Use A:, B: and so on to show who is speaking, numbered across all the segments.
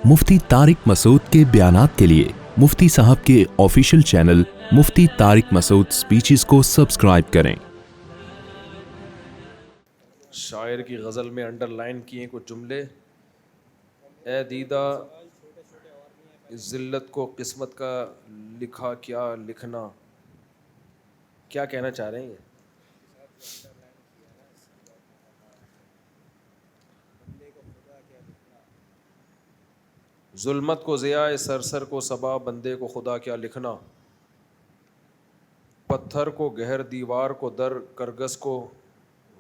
A: مفتی طارق مسعود کے بیانات کے لیے مفتی صاحب کے آفیشیل چینل مفتی طارق مسعود سپیچز کو سبسکرائب کریں۔
B: شاعر کی غزل میں انڈر لائن کیے کچھ جملے: اے دیدہ اس ذلت کو قسمت کا لکھا کیا لکھنا. کیا کہنا چاہ رہے ہیں یہ؟ ظلمت کو ضیاء سرسر کو صبا، بندے کو خدا کیا لکھنا. پتھر کو گہر دیوار کو در، کرگس کو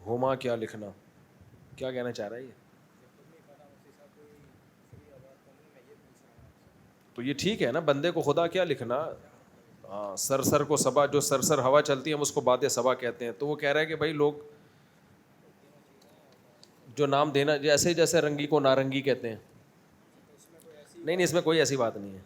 B: ہما کیا لکھنا. کیا کہنا چاہ رہا ہے یہ؟ تو یہ ٹھیک ہے نا، بندے کو خدا کیا لکھنا. ہاں، سرسر کو صبا، جو سرسر ہوا چلتی ہے ہم اس کو باد صبا کہتے ہیں. تو وہ کہہ رہا ہے کہ بھائی لوگ جو نام دینا، جیسے جیسے رنگی کو نارنگی کہتے ہیں. نہیں، اس میں کوئی ایسی بات نہیں ہے.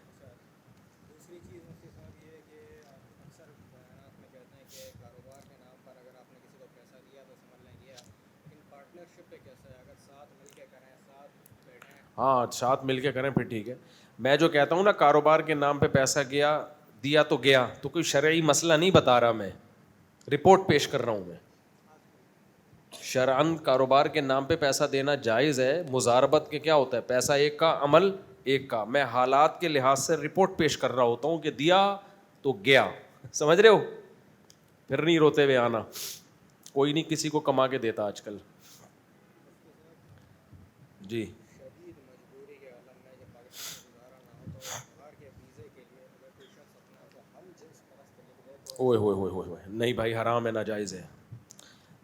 B: ہاں، ساتھ مل کے کریں پھر ٹھیک ہے. میں جو کہتا ہوں نا، کاروبار کے نام پہ پیسہ دیا تو گیا، تو کوئی شرعی مسئلہ نہیں بتا رہا، میں رپورٹ پیش کر رہا ہوں. میں شرعاً کاروبار کے نام پہ پیسہ دینا جائز ہے. مزاربت کے کیا ہوتا ہے؟ پیسہ ایک کا، عمل ایک کا. میں حالات کے لحاظ سے رپورٹ پیش کر رہا ہوتا ہوں کہ دیا تو گیا. سمجھ رہے ہو؟ پھر نہیں روتے ہوئے آنا. کوئی نہیں کسی کو کما کے دیتا آج کل. جی، اوئے ہوئے ہوئے ہوئے ہوئے، نہیں بھائی، حرام ہے، ناجائز ہے.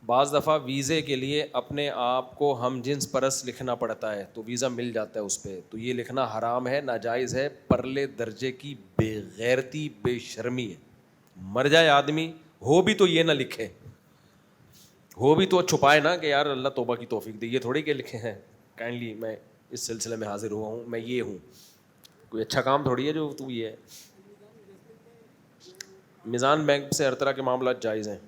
B: بعض دفعہ ویزے کے لیے اپنے آپ کو ہم جنس پرست لکھنا پڑتا ہے تو ویزا مل جاتا ہے اس پہ. تو یہ لکھنا حرام ہے، ناجائز ہے، پرلے درجے کی بے غیرتی، بے شرمی ہے. مر جائے آدمی، ہو بھی تو یہ نہ لکھے، ہو بھی تو چھپائے نا کہ یار اللہ توبہ کی توفیق دے. یہ تھوڑی کہ لکھے ہیں کائنڈلی میں اس سلسلے میں حاضر ہوا ہوں، میں یہ ہوں. کوئی اچھا کام تھوڑی ہے جو تو یہ ہے. میزان بینک سے ہر طرح کے معاملات جائز ہیں.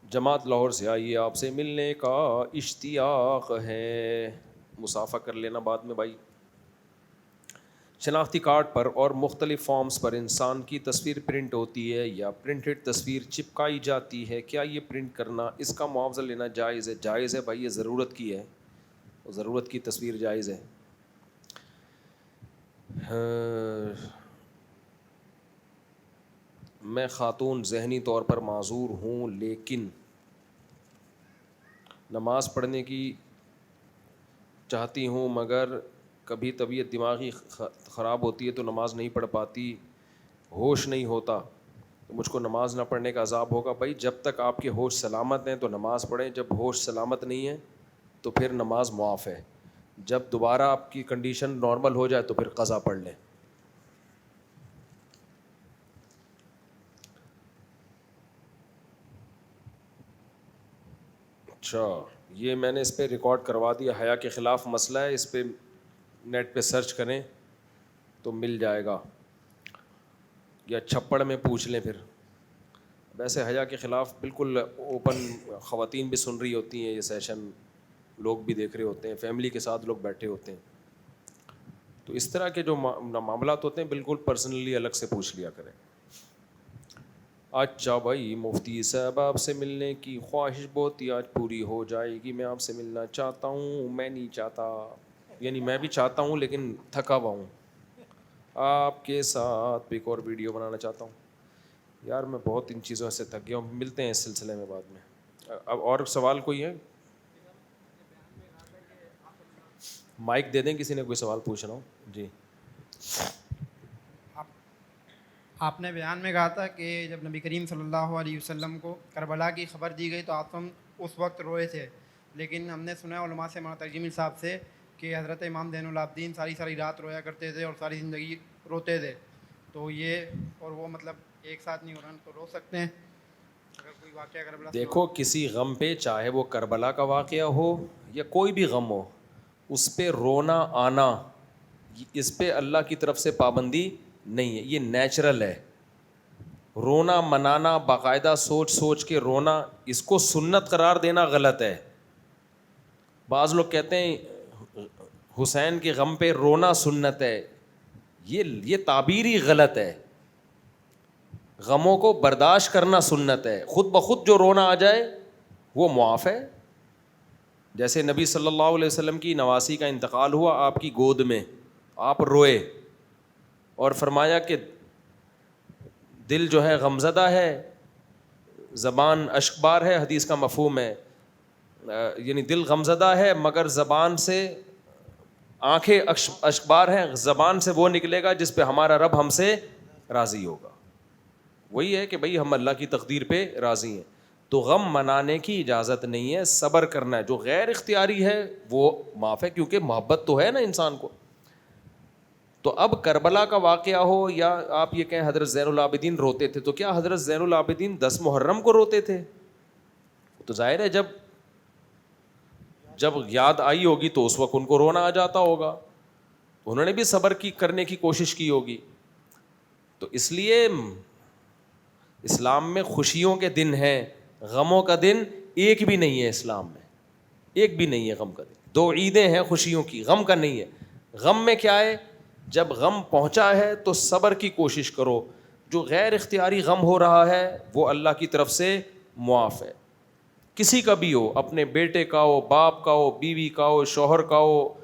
B: جماعت لاہور سے آئیے، آپ سے ملنے کا اشتیاق ہے. مصافحہ کر لینا بعد میں بھائی. شناختی کارڈ پر اور مختلف فارمز پر انسان کی تصویر پرنٹ ہوتی ہے یا پرنٹڈ تصویر چپکائی جاتی ہے. کیا یہ پرنٹ کرنا، اس کا معاوضہ لینا جائز ہے؟ جائز ہے بھائی، یہ ضرورت کی ہے، ضرورت کی تصویر جائز ہے. میں خاتون ذہنی طور پر معذور ہوں، لیکن نماز پڑھنے کی چاہتی ہوں، مگر کبھی طبیعت دماغی خراب ہوتی ہے تو نماز نہیں پڑھ پاتی، ہوش نہیں ہوتا، تو مجھ کو نماز نہ پڑھنے کا عذاب ہوگا؟ بھائی جب تک آپ کے ہوش سلامت ہیں تو نماز پڑھیں، جب ہوش سلامت نہیں ہے تو پھر نماز معاف ہے. جب دوبارہ آپ کی کنڈیشن نارمل ہو جائے تو پھر قضا پڑھ لیں. اچھا، یہ میں نے اس پہ ریکارڈ کروا دیا. حیا کے خلاف مسئلہ ہے، اس پہ نیٹ پہ سرچ کریں تو مل جائے گا، یا چھپڑ میں پوچھ لیں. پھر ویسے حیا کے خلاف بالکل اوپن، خواتین بھی سن رہی ہوتی ہیں یہ سیشن، لوگ بھی دیکھ رہے ہوتے ہیں، فیملی کے ساتھ لوگ بیٹھے ہوتے ہیں. تو اس طرح کے جو معاملات ہوتے ہیں بالکل پرسنلی الگ سے پوچھ لیا کریں. اچھا بھائی، مفتی صاحب آپ سے ملنے کی خواہش بہت ہی آج پوری ہو جائے گی. میں آپ سے ملنا چاہتا ہوں. میں نہیں چاہتا، یعنی میں بھی چاہتا ہوں لیکن تھکا ہوا ہوں. آپ کے ساتھ ایک اور ویڈیو بنانا چاہتا ہوں. یار میں بہت ان چیزوں سے تھک گیا ہوں. ملتے ہیں اس سلسلے میں بعد میں. اب اور سوال کوئی ہے؟ مائک دے دیں، کسی نے کوئی سوال پوچھنا ہو. جی،
C: آپ نے بیان میں کہا تھا کہ جب نبی کریم صلی اللہ علیہ وسلم کو کربلا کی خبر دی گئی تو آپ اس وقت روئے تھے، لیکن ہم نے سنا علماء سے، مولانا ترجمی صاحب سے، کہ حضرت امام زین العابدین ساری رات رویا کرتے تھے اور ساری زندگی روتے تھے. تو یہ اور وہ مطلب ایک ساتھ نہیں ہو رہا، تو رو سکتے ہیں اگر کوئی واقعہ کربلا سے ہو؟
B: دیکھو کسی غم پہ، چاہے وہ کربلا کا واقعہ ہو یا کوئی بھی غم ہو، اس پہ رونا آنا، اس پہ اللہ کی طرف سے پابندی نہیں ہے، یہ نیچرل ہے. رونا منانا، باقاعدہ سوچ سوچ کے رونا، اس کو سنت قرار دینا غلط ہے. بعض لوگ کہتے ہیں حسین کے غم پہ رونا سنت ہے، یہ تعبیر ہی غلط ہے. غموں کو برداشت کرنا سنت ہے. خود بخود جو رونا آ جائے وہ معاف ہے. جیسے نبی صلی اللہ علیہ وسلم کی نواسی کا انتقال ہوا آپ کی گود میں، آپ روئے اور فرمایا کہ دل جو ہے غمزدہ ہے، زبان اشکبار ہے، حدیث کا مفہوم ہے یعنی دل غمزدہ ہے مگر زبان سے آنکھیں اشکبار ہیں، زبان سے وہ نکلے گا جس پہ ہمارا رب ہم سے راضی ہوگا. وہی ہے کہ بھئی ہم اللہ کی تقدیر پہ راضی ہیں. تو غم منانے کی اجازت نہیں ہے، صبر کرنا ہے. جو غیر اختیاری ہے وہ معاف ہے کیونکہ محبت تو ہے نا انسان کو. تو اب کربلا کا واقعہ ہو یا آپ یہ کہیں حضرت زین العابدین روتے تھے، تو کیا حضرت زین العابدین 10 محرم کو روتے تھے؟ تو ظاہر ہے جب یاد آئی ہوگی تو اس وقت ان کو رونا آ جاتا ہوگا، انہوں نے بھی صبر کرنے کی کوشش کی ہوگی. تو اس لیے اسلام میں خوشیوں کے دن ہیں، غموں کا دن ایک بھی نہیں ہے. اسلام میں ایک بھی نہیں ہے غم کا دن. 2 عیدیں ہیں خوشیوں کی، غم کا نہیں ہے. غم میں کیا ہے؟ جب غم پہنچا ہے تو صبر کی کوشش کرو. جو غیر اختیاری غم ہو رہا ہے وہ اللہ کی طرف سے معاف ہے. کسی کا بھی ہو، اپنے بیٹے کا ہو، باپ کا ہو، بیوی کا ہو، شوہر کا ہو،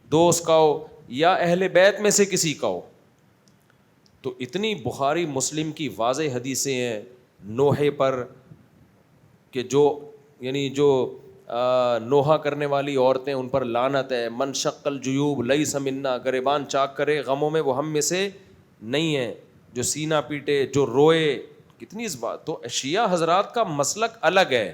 B: دوست کا ہو یا اہل بیت میں سے کسی کا ہو. تو اتنی بخاری مسلم کی واضح حدیثیں ہیں نوحے پر کہ جو نوحہ کرنے والی عورتیں ان پر لعنت ہے. من شق الجیوب لیس منا، گریبان چاک کرے غموں میں وہ ہم میں سے نہیں ہے. جو سینہ پیٹے، جو روئے، کتنی اس بات. تو شیعہ حضرات کا مسلک الگ ہے،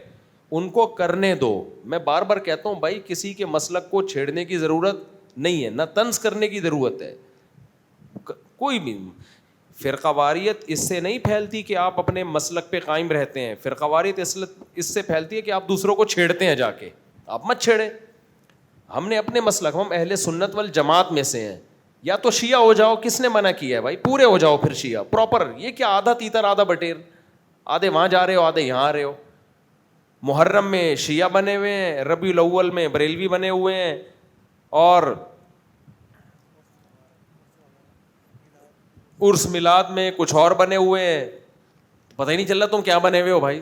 B: ان کو کرنے دو. میں بار بار کہتا ہوں بھائی کسی کے مسلک کو چھیڑنے کی ضرورت نہیں ہے، نہ طنز کرنے کی ضرورت ہے. کوئی بھی فرقہ واریت اس سے نہیں پھیلتی کہ آپ اپنے مسلک پہ قائم رہتے ہیں. فرقہ واریت اس سے پھیلتی ہے کہ آپ دوسروں کو چھیڑتے ہیں جا کے. آپ مت چھیڑیں. ہم نے اپنے مسلک، ہم اہل سنت والجماعت میں سے ہیں. یا تو شیعہ ہو جاؤ، کس نے منع کیا ہے بھائی؟ پورے ہو جاؤ پھر شیعہ پراپر. یہ کیا آدھا تیتر آدھا بٹیر، آدھے وہاں جا رہے ہو آدھے یہاں آ رہے ہو. محرم میں شیعہ بنے ہوئے ہیں، ربیع الاول میں بریلوی بنے ہوئے ہیں، اور عرس میلاد میں کچھ اور بنے ہوئے ہیں. پتہ ہی نہیں چل رہا تم کیا بنے ہوئے ہو بھائی.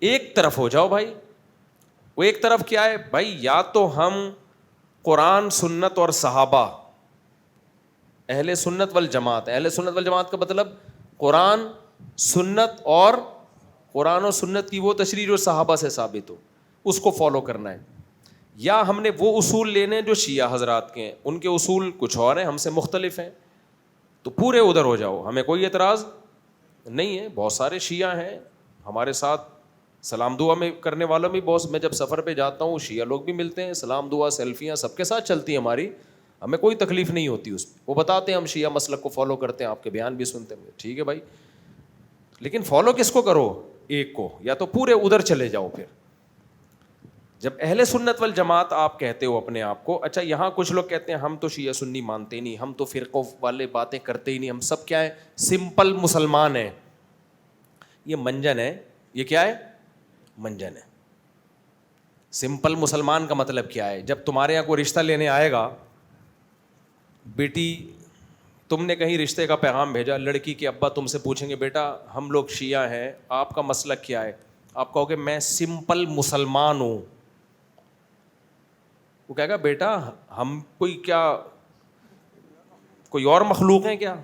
B: ایک طرف ہو جاؤ بھائی. وہ ایک طرف کیا ہے بھائی؟ یا تو ہم قرآن، سنت اور صحابہ، اہل سنت والجماعت. اہل سنت والجماعت کا مطلب قرآن، سنت، اور قرآن و سنت کی وہ تشریح جو صحابہ سے ثابت ہو، اس کو فالو کرنا ہے. یا ہم نے وہ اصول لینے جو شیعہ حضرات کے ہیں، ان کے اصول کچھ اور ہیں، ہم سے مختلف ہیں. تو پورے ادھر ہو جاؤ، ہمیں کوئی اعتراض نہیں ہے. بہت سارے شیعہ ہیں ہمارے ساتھ، سلام دعا میں کرنے والوں بھی بہت. میں جب سفر پہ جاتا ہوں شیعہ لوگ بھی ملتے ہیں، سلام دعا، سیلفیاں سب کے ساتھ چلتی ہیں ہماری. ہمیں کوئی تکلیف نہیں ہوتی اس پہ. وہ بتاتے ہیں ہم شیعہ مسلک کو فالو کرتے ہیں، آپ کے بیان بھی سنتے ہیں. ٹھیک ہے بھائی، لیکن فالو کس کو کرو؟ ایک کو. یا تو پورے ادھر چلے جاؤ. پھر جب اہل سنت والجماعت آپ کہتے ہو اپنے آپ کو، اچھا یہاں کچھ لوگ کہتے ہیں ہم تو شیعہ سنی مانتے نہیں، ہم تو فرقوں والے باتیں کرتے ہی نہیں، ہم سب کیا ہے؟ سمپل مسلمان ہیں. یہ منجن ہے. یہ کیا ہے؟ منجن ہے. سمپل مسلمان کا مطلب کیا ہے؟ جب تمہارے یہاں کوئی رشتہ لینے آئے گا، بیٹی تم نے کہیں رشتے کا پیغام بھیجا، لڑکی کے ابا تم سے پوچھیں گے بیٹا ہم لوگ شیعہ ہیں، آپ کا مسلک کیا ہے؟ آپ کہو گے میں سمپل مسلمان ہوں. وہ کہے گا بیٹا ہم کوئی اور مخلوق ہیں کیا؟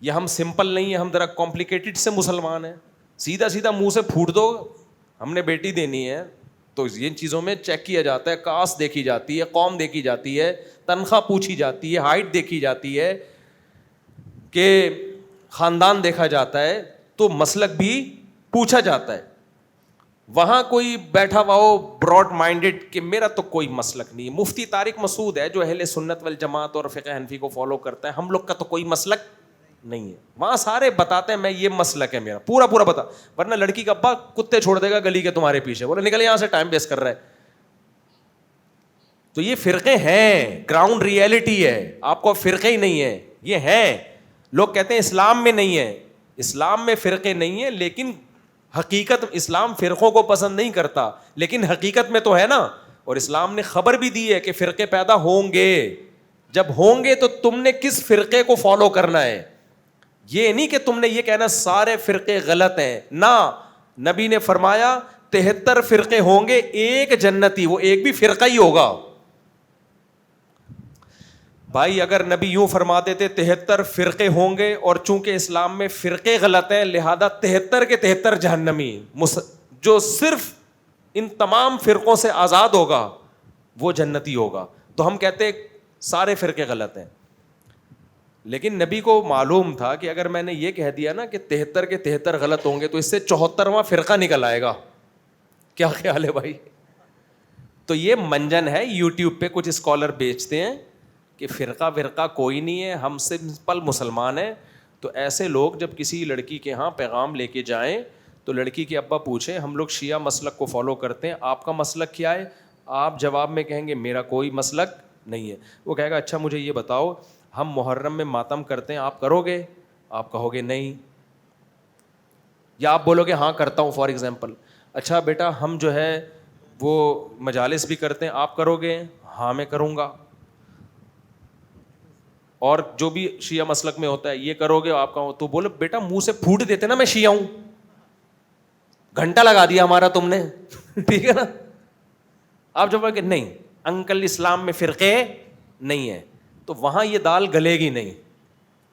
B: یا ہم سمپل نہیں ہیں، ہم ذرا کمپلیکیٹڈ سے مسلمان ہیں. سیدھا سیدھا منہ سے پھوٹ دو ہم نے بیٹی دینی ہے. تو ان چیزوں میں چیک کیا جاتا ہے، کاسٹ دیکھی جاتی ہے، قوم دیکھی جاتی ہے، تنخواہ پوچھی جاتی ہے، ہائٹ دیکھی جاتی ہے، کہ خاندان دیکھا جاتا ہے، تو مسلک بھی پوچھا جاتا ہے. وہاں کوئی بیٹھا ہوا ہو براڈ مائنڈڈ کہ میرا تو کوئی مسلک نہیں. مفتی طارق مسعود ہے جو اہل سنت والجماعت اور فقہ حنفی کو فالو کرتا ہے، ہم لوگ کا تو کوئی مسلک نہیں ہے. وہاں سارے بتاتے ہیں میں یہ مسلک ہے میرا، پورا پورا بتا. ورنہ لڑکی کا ابا کتے چھوڑ دے گا گلی کے تمہارے پیچھے، بولے نکل یہاں سے، ٹائم ویسٹ کر رہا ہے. تو یہ فرقے ہیں، گراؤنڈ ریئلٹی ہے. آپ کو فرقے ہی نہیں ہے، یہ ہیں. لوگ کہتے ہیں اسلام میں نہیں ہے. اسلام میں فرقے نہیں ہیں، لیکن حقیقت اسلام فرقوں کو پسند نہیں کرتا، لیکن حقیقت میں تو ہے نا. اور اسلام نے خبر بھی دی ہے کہ فرقے پیدا ہوں گے. جب ہوں گے تو تم نے کس فرقے کو فالو کرنا ہے. یہ نہیں کہ تم نے یہ کہنا سارے فرقے غلط ہیں, نہ, نبی نے فرمایا 73 فرقے ہوں گے, ایک جنتی, وہ ایک بھی فرقہ ہی ہوگا. بھائی اگر نبی یوں فرما دیتے 73 فرقے ہوں گے, اور چونکہ اسلام میں فرقے غلط ہیں لہذا 73 کے 73 جہنمی, جو صرف ان تمام فرقوں سے آزاد ہوگا وہ جنتی ہوگا. تو ہم کہتے سارے فرقے غلط ہیں. لیکن نبی کو معلوم تھا کہ اگر میں نے یہ کہہ دیا نا کہ 73 کے 73 غلط ہوں گے تو اس سے 74واں فرقہ نکل آئے گا. کیا خیال ہے بھائی؟ تو یہ منجن ہے, یوٹیوب پہ کچھ اسکالر بیچتے ہیں کہ فرقہ کوئی نہیں ہے, ہم سمپل مسلمان ہیں. تو ایسے لوگ جب کسی لڑکی کے ہاں پیغام لے کے جائیں تو لڑکی کے ابا پوچھیں ہم لوگ شیعہ مسلک کو فالو کرتے ہیں, آپ کا مسلک کیا ہے؟ آپ جواب میں کہیں گے میرا کوئی مسلک نہیں ہے. وہ کہے گا اچھا مجھے یہ بتاؤ ہم محرم میں ماتم کرتے ہیں, آپ کرو گے؟ آپ کہو گے نہیں, یا آپ بولو گے ہاں کرتا ہوں فار ایگزامپل. اچھا بیٹا ہم جو ہے وہ مجالس بھی کرتے ہیں, آپ کرو گے؟ ہاں میں کروں گا. اور جو بھی شیعہ مسلک میں ہوتا ہے یہ کرو گے؟ آپ کہو تو بولو بیٹا منہ سے پھوٹ دیتے نا میں شیعہ ہوں, گھنٹہ لگا دیا ہمارا تم نے, ٹھیک ہے نا. آپ جب کہ نہیں انکل اسلام میں فرقے نہیں ہیں, تو وہاں یہ دال گلے گی نہیں,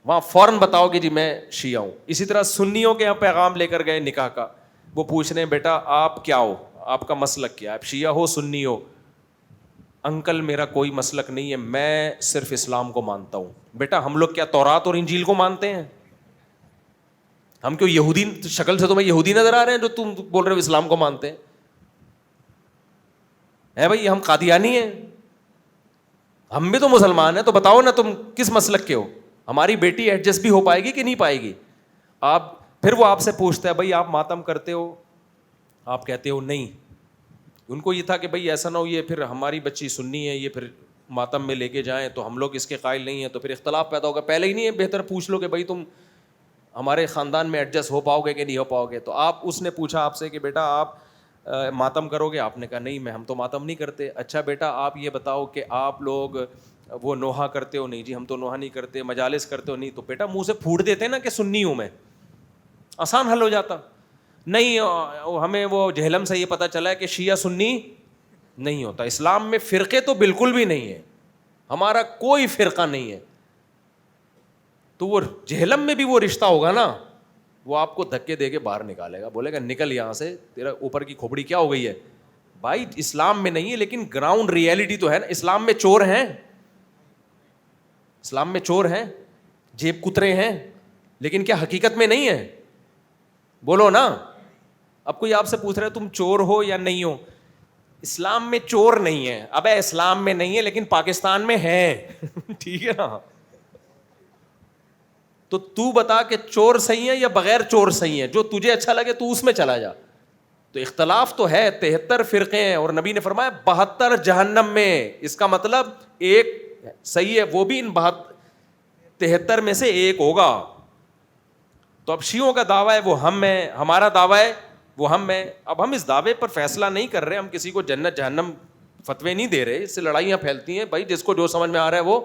B: وہاں فوراً بتاؤ کہ جی میں شیعہ ہوں. اسی طرح سنیوں کے یہاں پیغام لے کر گئے نکاح کا, وہ پوچھ رہے ہیں بیٹا آپ کیا ہو, آپ کا مسلک کیا ہے, آپ شیعہ ہو سنی ہو؟ انکل میرا کوئی مسلک نہیں ہے, میں صرف اسلام کو مانتا ہوں. بیٹا ہم لوگ کیا تورات اور انجیل کو مانتے ہیں؟ ہم کیوں یہودی, شکل سے تمہیں یہودی نظر آ رہے ہیں جو تم بول رہے ہو اسلام کو مانتے ہیں؟ ہے بھائی ہم قادیانی ہیں, ہم بھی تو مسلمان ہیں, تو بتاؤ نا تم کس مسلک کے ہو, ہماری بیٹی ایڈجسٹ بھی ہو پائے گی کہ نہیں پائے گی؟ آپ پھر وہ آپ سے پوچھتا ہے بھائی آپ ماتم کرتے ہو؟ آپ کہتے ہو نہیں. ان کو یہ تھا کہ بھائی ایسا نہ ہو یہ پھر ہماری بچی سنی ہے یہ پھر ماتم میں لے کے جائیں تو ہم لوگ اس کے قائل نہیں ہیں تو پھر اختلاف پیدا ہوگا. پہلے ہی نہیں ہے, بہتر پوچھ لو کہ بھائی تم ہمارے خاندان میں ایڈجسٹ ہو پاؤ گے کہ نہیں ہو پاؤ گے. تو آپ اس نے پوچھا آپ سے کہ بیٹا آپ ماتم کرو گے؟ آپ نے کہا نہیں ہم تو ماتم نہیں کرتے. اچھا بیٹا آپ یہ بتاؤ کہ آپ لوگ وہ نوحہ کرتے ہو؟ نہیں جی ہم تو نوحہ نہیں کرتے. مجالس کرتے ہو؟ نہیں. تو بیٹا منہ سے پھوٹ دیتے نا کہ سنی ہوں میں, آسان حل ہو جاتا. نہیں ہمیں وہ جہلم سے یہ پتہ چلا ہے کہ شیعہ سنی نہیں ہوتا, اسلام میں فرقے تو بالکل بھی نہیں ہے, ہمارا کوئی فرقہ نہیں ہے. تو وہ جہلم میں بھی وہ رشتہ ہوگا نا, وہ آپ کو دھکے دے کے باہر نکالے گا, بولے گا نکل یہاں سے, تیرا اوپر کی کھوپڑی کیا ہو گئی ہے. بھائی اسلام میں نہیں ہے لیکن گراؤنڈ ریئلٹی تو ہے نا. اسلام میں چور ہیں, اسلام میں چور ہیں, جیب کترے ہیں, لیکن کیا حقیقت میں نہیں ہے؟ بولو نا. اب کوئی آپ سے پوچھ رہا ہے تم چور ہو یا نہیں ہو, اسلام میں چور نہیں ہے. ابے اسلام میں نہیں ہے لیکن پاکستان میں ہے, ٹھیک ہے نا. تو بتا کہ چور صحیح ہے یا بغیر چور صحیح ہے, جو تجھے اچھا لگے تو اس میں چلا جا. تو اختلاف تو ہے, 73 فرقے ہیں, اور نبی نے فرمایا 72 جہنم میں. اس کا مطلب ایک صحیح ہے, وہ بھی ان 73 میں سے ایک ہوگا. تو اب شیعوں کا دعویٰ ہے وہ ہم ہیں, ہمارا دعویٰ ہے وہ ہم ہیں. اب ہم اس دعوے پر فیصلہ نہیں کر رہے, ہم کسی کو جنت جہنم فتوے نہیں دے رہے, اس سے لڑائیاں پھیلتی ہیں. بھائی جس کو جو سمجھ میں آ رہا ہے وہ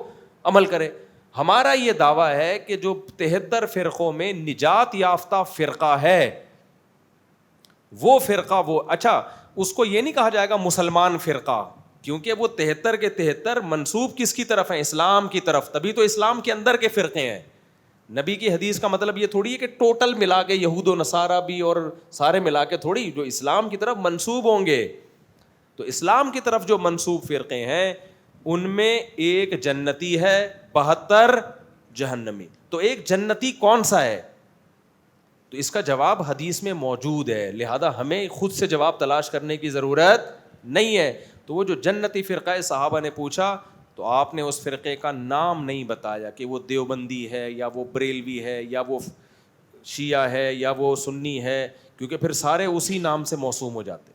B: عمل کرے. ہمارا یہ دعویٰ ہے کہ جو 73 فرقوں میں نجات یافتہ فرقہ ہے وہ فرقہ وہ, اچھا اس کو یہ نہیں کہا جائے گا مسلمان فرقہ, کیونکہ وہ 73 کے 73 منسوب کس کی طرف ہیں؟ اسلام کی طرف. تبھی تو اسلام کے اندر کے فرقے ہیں. نبی کی حدیث کا مطلب یہ تھوڑی ہے کہ ٹوٹل ملا کے یہود و نصارہ بھی اور سارے ملا کے تھوڑی, جو اسلام کی طرف منسوب ہوں گے. تو اسلام کی طرف جو منسوب فرقے ہیں ان میں ایک جنتی ہے, 72 جہنمی. تو ایک جنتی کون سا ہے؟ تو اس کا جواب حدیث میں موجود ہے, لہذا ہمیں خود سے جواب تلاش کرنے کی ضرورت نہیں ہے. تو وہ جو جنتی فرقہ صحابہ نے پوچھا تو آپ نے اس فرقے کا نام نہیں بتایا کہ وہ دیوبندی ہے یا وہ بریلوی ہے یا وہ شیعہ ہے یا وہ سنی ہے, کیونکہ پھر سارے اسی نام سے موسوم ہو جاتے.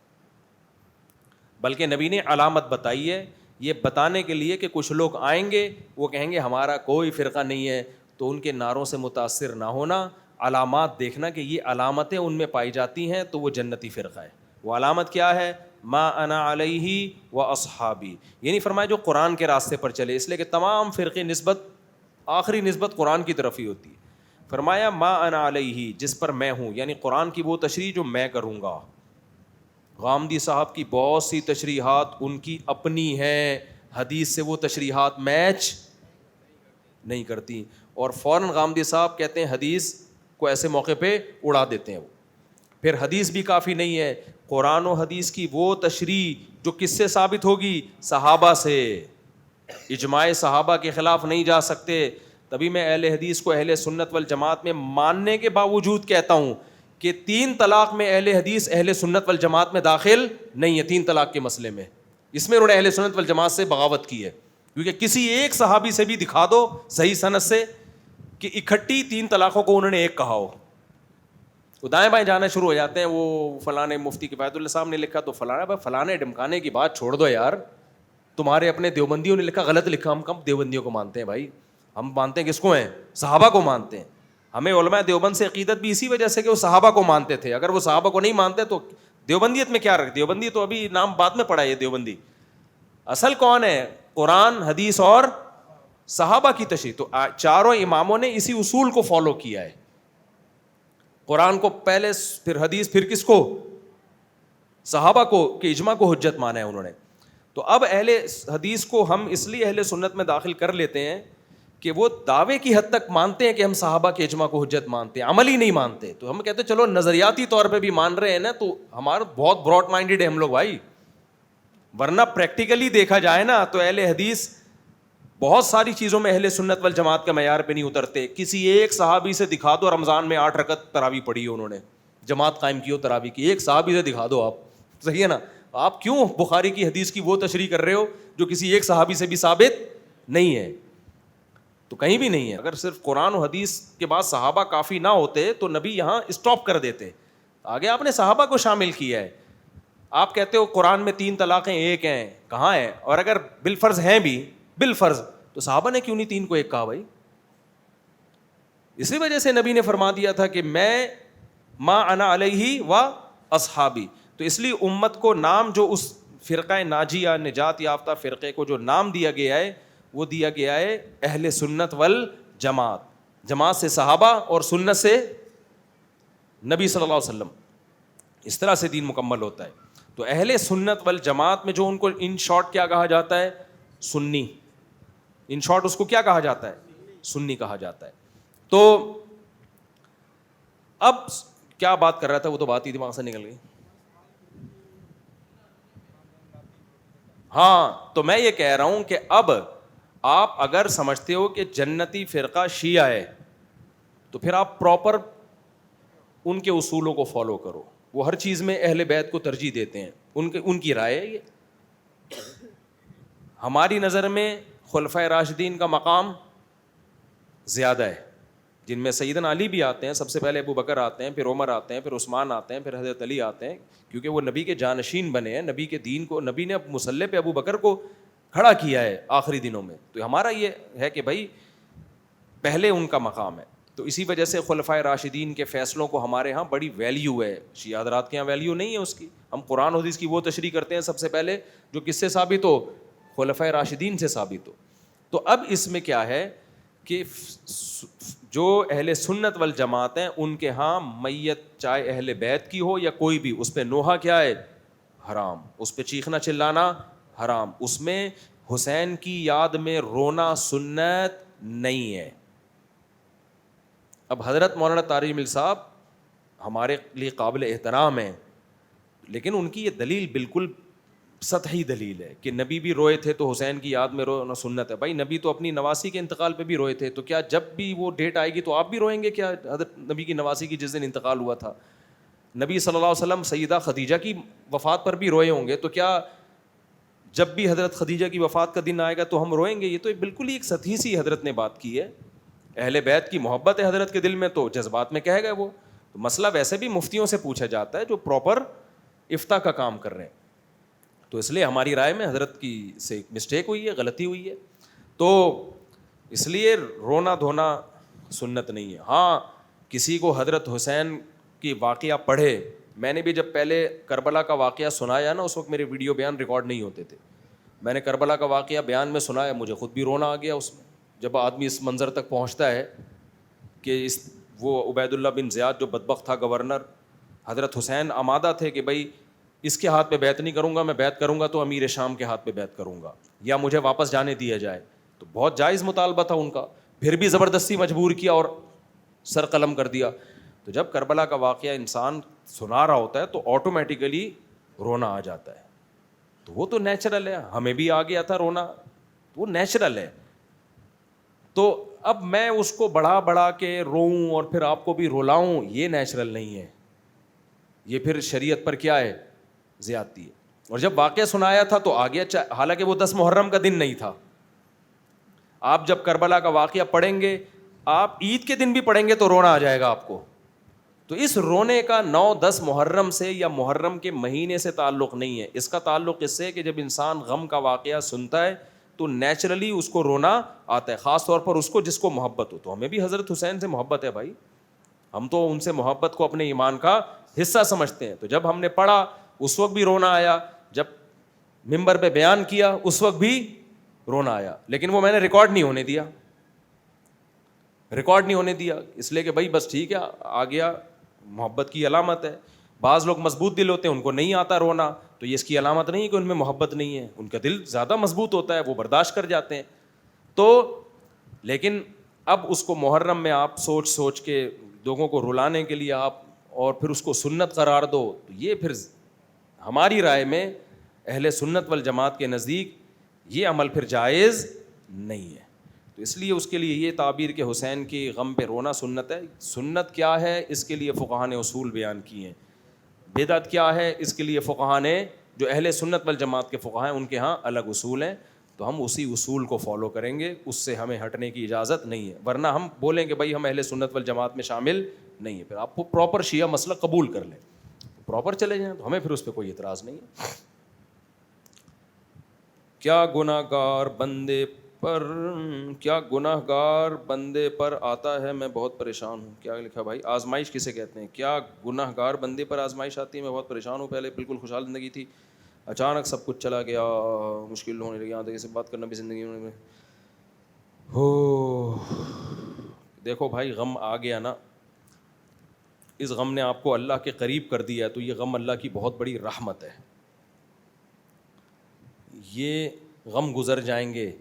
B: بلکہ نبی نے علامت بتائی ہے, یہ بتانے کے لیے کہ کچھ لوگ آئیں گے وہ کہیں گے ہمارا کوئی فرقہ نہیں ہے, تو ان کے نعروں سے متاثر نہ ہونا, علامات دیکھنا کہ یہ علامتیں ان میں پائی جاتی ہیں تو وہ جنتی فرقہ ہے. وہ علامت کیا ہے؟ ما انا علیہ و اصحابی، یعنی فرمایا جو قرآن کے راستے پر چلے، اس لیے کہ تمام فرقے نسبت آخری نسبت قرآن کی طرف ہی ہوتی ہے. فرمایا ما انا علیہ، جس پر میں ہوں، یعنی قرآن کی وہ تشریح جو میں کروں گا. غامدی صاحب کی بہت سی تشریحات ان کی اپنی ہیں، حدیث سے وہ تشریحات میچ نہیں کرتی، اور فوراً غامدی صاحب کہتے ہیں حدیث کو ایسے موقع پہ اڑا دیتے ہیں. وہ پھر حدیث بھی کافی نہیں ہے، قرآن و حدیث کی وہ تشریح جو کس سے ثابت ہوگی؟ صحابہ سے. اجماع صحابہ کے خلاف نہیں جا سکتے. تبھی میں اہل حدیث کو اہل سنت والجماعت میں ماننے کے باوجود کہتا ہوں کہ 3 طلاق میں اہل حدیث اہل سنت والجماعت میں داخل نہیں ہے. 3 طلاق کے مسئلے میں اس میں انہوں نے اہل سنت والجماعت سے بغاوت کی ہے، کیونکہ کسی ایک صحابی سے بھی دکھا دو صحیح سند سے کہ اکٹھی 3 طلاقوں کو انہوں نے ایک کہا ہو. وہ دائیں بائیں جانا شروع ہو جاتے ہیں، وہ فلانے مفتی کفایت اللہ صاحب نے لکھا تو فلانا. بھائی فلانے ڈمکانے کی بات چھوڑ دو یار، تمہارے اپنے دیوبندیوں نے لکھا غلط لکھا. ہم کم دیوبندیوں کو مانتے ہیں بھائی، ہم مانتے ہیں کس کو ہیں؟ صحابہ کو مانتے ہیں. ہمیں علماء دیوبند سے عقیدت بھی اسی وجہ سے کہ وہ صحابہ کو مانتے تھے. اگر وہ صحابہ کو نہیں مانتے تو دیوبندیت میں کیا رکھ؟ دیوبندی تو ابھی نام بعد میں پڑا ہے. دیوبندی اصل کون ہے؟ قرآن حدیث اور صحابہ کی تشریح. تو چاروں اماموں نے اسی اصول کو فالو کیا ہے. قرآن کو پہلے، پھر حدیث، پھر کس کو؟ صحابہ کو، کہ اجماع کو حجت مانا ہے انہوں نے. تو اب اہل حدیث کو ہم اس لیے اہل سنت میں داخل کر لیتے ہیں کہ وہ دعوے کی حد تک مانتے ہیں کہ ہم صحابہ کے اجماع کو حجت مانتے ہیں، عملی نہیں مانتے. تو ہم کہتے ہیں چلو نظریاتی طور پہ بھی مان رہے ہیں نا، تو ہمارا بہت براڈ مائنڈیڈ ہے ہم لوگ بھائی. ورنہ پریکٹیکلی دیکھا جائے نا تو اہل حدیث بہت ساری چیزوں میں اہل سنت والجماعت کے معیار پہ نہیں اترتے. کسی ایک صحابی سے دکھا دو رمضان میں 8 رکعت تراویح پڑھی ہے انہوں نے، جماعت قائم کی ہو تراویح کی، ایک صحابی سے دکھا دو آپ. صحیح ہے نا؟ آپ کیوں بخاری کی حدیث کی وہ تشریح کر رہے ہو جو کسی ایک صحابی سے بھی ثابت نہیں ہے؟ تو کہیں بھی نہیں ہے. اگر صرف قرآن و حدیث کے بعد صحابہ کافی نہ ہوتے تو نبی یہاں اسٹاپ کر دیتے. آگے آپ نے صحابہ کو شامل کیا ہے. آپ کہتے ہو قرآن میں 3 طلاقیں ایک ہیں، کہاں ہیں؟ اور اگر بالفرض ہیں بھی، بالفرض، تو صحابہ نے کیوں نہیں 3 کو ایک کہا بھائی؟ اسی وجہ سے نبی نے فرما دیا تھا کہ میں ما انا علیہ و اصحابی. تو اس لیے امت کو نام جو اس فرقہ ناجیہ نجات یافتہ فرقے کو جو نام دیا گیا ہے وہ دیا گیا ہے اہل سنت والجماعت. جماعت سے صحابہ اور سنت سے نبی صلی اللہ علیہ وسلم. اس طرح سے دین مکمل ہوتا ہے. تو اہل سنت والجماعت میں جو ان کو ان شارٹ کیا کہا جاتا ہے؟ سنی. ان شارٹ اس کو کیا کہا جاتا ہے؟ سنی کہا جاتا ہے. تو اب کیا بات کر رہا تھا؟ وہ تو بات ہی دماغ سے نکل گئی. ہاں، تو میں یہ کہہ رہا ہوں کہ اب آپ اگر سمجھتے ہو کہ جنتی فرقہ شیعہ ہے تو پھر آپ پراپر ان کے اصولوں کو فالو کرو. وہ ہر چیز میں اہل بیت کو ترجیح دیتے ہیں، ان کی رائے ہے یہ. ہماری نظر میں خلفائے راشدین کا مقام زیادہ ہے، جن میں سیدنا علی بھی آتے ہیں، سب سے پہلے ابو بکر آتے ہیں، پھر عمر آتے ہیں، پھر عثمان آتے ہیں، پھر حضرت علی آتے ہیں، کیونکہ وہ نبی کے جانشین بنے ہیں. نبی کے دین کو نبی نے مصلی پہ ابو بکر کو کھڑا کیا ہے آخری دنوں میں. تو ہمارا یہ ہے کہ بھائی پہلے ان کا مقام ہے. تو اسی وجہ سے خلفائے راشدین کے فیصلوں کو ہمارے ہاں بڑی ویلیو ہے. شیعہ حضرات کے یہاں ویلیو نہیں ہے اس کی. ہم قرآن حدیث کی وہ تشریح کرتے ہیں سب سے پہلے جو کس سے ثابت ہو؟ خلفائے راشدین سے ثابت ہو. تو اب اس میں کیا ہے کہ جو اہل سنت والجماعت ہیں ان کے ہاں میت چاہے اہل بیت کی ہو یا کوئی بھی، اس پہ نوحہ کیا ہے؟ حرام. اس پہ چیخنا چلانا حرام. اس میں حسین کی یاد میں رونا سنت نہیں ہے. اب حضرت مولانا طارق جمیل صاحب ہمارے لیے قابل احترام ہیں، لیکن ان کی یہ دلیل بالکل سطحی دلیل ہے کہ نبی بھی روئے تھے تو حسین کی یاد میں رونا سنت ہے. بھائی نبی تو اپنی نواسی کے انتقال پہ بھی روئے تھے، تو کیا جب بھی وہ ڈیٹ آئے گی تو آپ بھی روئیں گے کیا؟ حضرت نبی کی نواسی کی جس دن انتقال ہوا تھا، نبی صلی اللہ علیہ وسلم سیدہ خدیجہ کی وفات پر بھی روئے ہوں گے، تو کیا جب بھی حضرت خدیجہ کی وفات کا دن آئے گا تو ہم روئیں گے؟ یہ تو بالکل ہی ایک سطحی سی حضرت نے بات کی ہے. اہل بیت کی محبت ہے حضرت کے دل میں تو جذبات میں کہے گئے وہ. تو مسئلہ ویسے بھی مفتیوں سے پوچھا جاتا ہے جو پراپر افتاء کا کام کر رہے ہیں. تو اس لیے ہماری رائے میں حضرت کی سے مسٹیک ہوئی ہے، غلطی ہوئی ہے. تو اس لیے رونا دھونا سنت نہیں ہے. ہاں کسی کو حضرت حسین کی واقعہ پڑھے میں نے بھی جب پہلے کربلا کا واقعہ سنایا نا، اس وقت میرے ویڈیو بیان ریکارڈ نہیں ہوتے تھے. میں نے کربلا کا واقعہ بیان میں سنایا, مجھے خود بھی رونا آ گیا اس میں. جب آدمی اس منظر تک پہنچتا ہے کہ وہ عبید اللہ بن زیاد جو بدبخت تھا گورنر, حضرت حسین آمادہ تھے کہ بھائی اس کے ہاتھ پہ بیعت نہیں کروں گا, میں بیعت کروں گا تو امیر شام کے ہاتھ پہ بیعت کروں گا یا مجھے واپس جانے دیا جائے. تو بہت جائز مطالبہ تھا ان کا, پھر بھی زبردستی مجبور کیا اور سر قلم کر دیا. تو جب کربلا کا واقعہ انسان سنا رہا ہوتا ہے تو آٹومیٹیکلی رونا آ جاتا ہے. تو وہ تو نیچرل ہے, ہمیں بھی آ گیا تھا رونا, وہ نیچرل ہے. تو اب میں اس کو بڑھا بڑھا کے روؤں اور پھر آپ کو بھی رلاؤں, یہ نیچرل نہیں ہے, یہ پھر شریعت پر کیا ہے, زیادتی ہے. اور جب واقعہ سنایا تھا تو آگے, حالانکہ وہ 10 محرم کا دن نہیں تھا. آپ جب کربلا کا واقعہ پڑھیں گے, آپ عید کے دن بھی پڑھیں گے تو رونا آ جائے گا آپ کو. تو اس رونے کا 9-10 محرم سے یا محرم کے مہینے سے تعلق نہیں ہے, اس کا تعلق اس سے کہ جب انسان غم کا واقعہ سنتا ہے تو نیچرلی اس کو رونا آتا ہے, خاص طور پر اس کو جس کو محبت ہو. تو ہمیں بھی حضرت حسین سے محبت ہے بھائی, ہم تو ان سے محبت کو اپنے ایمان کا حصہ سمجھتے ہیں. تو جب ہم نے پڑھا اس وقت بھی رونا آیا, جب ممبر پہ بیان کیا اس وقت بھی رونا آیا, لیکن وہ میں نے ریکارڈ نہیں ہونے دیا, ریکارڈ نہیں ہونے دیا اس لیے کہ بھائی بس ٹھیک ہے آ گیا, محبت کی علامت ہے. بعض لوگ مضبوط دل ہوتے ہیں, ان کو نہیں آتا رونا, تو یہ اس کی علامت نہیں ہے کہ ان میں محبت نہیں ہے, ان کا دل زیادہ مضبوط ہوتا ہے, وہ برداشت کر جاتے ہیں. تو لیکن اب اس کو محرم میں آپ سوچ سوچ کے لوگوں کو رلانے کے لیے آپ اور پھر اس کو سنت قرار دو, تو یہ پھر ہماری رائے میں اہل سنت والجماعت کے نزدیک یہ عمل پھر جائز نہیں ہے. تو اس لیے اس کے لیے یہ تعبیر کہ حسین کی غم پہ رونا سنت ہے. سنت کیا ہے اس کے لیے فقہاء نے اصول بیان کیے ہیں. بدعت کیا ہے اس کے لیے فقہاء نے, جو اہل سنت والجماعت کے فقہاء ہیں ان کے ہاں الگ اصول ہیں, تو ہم اسی اصول کو فالو کریں گے, اس سے ہمیں ہٹنے کی اجازت نہیں ہے. ورنہ ہم بولیں کہ بھائی ہم اہل سنت والجماعت میں شامل نہیں ہیں, پھر آپ کو پراپر شیعہ مسلک قبول کر لیں, پراپر چلے جائیں, تو ہمیں پھر اس پہ کوئی اعتراض نہیں ہے. کیا گناہ گار بندے پر آتا ہے, میں بہت پریشان ہوں. کیا لکھا بھائی, آزمائش کسے کہتے ہیں؟ کیا گناہ گار بندے پر آزمائش آتی ہے؟ میں بہت پریشان ہوں, پہلے بالکل خوشحال زندگی تھی, اچانک سب کچھ چلا گیا, مشکل ہونے لگی, یہاں تک سے بات کرنا بھی زندگی میں ہو. دیکھو بھائی, غم آ گیا نا, اس غم نے آپ کو اللہ کے قریب کر دیا ہے, تو یہ غم اللہ کی بہت بڑی رحمت ہے. یہ غم گزر جائیں گے.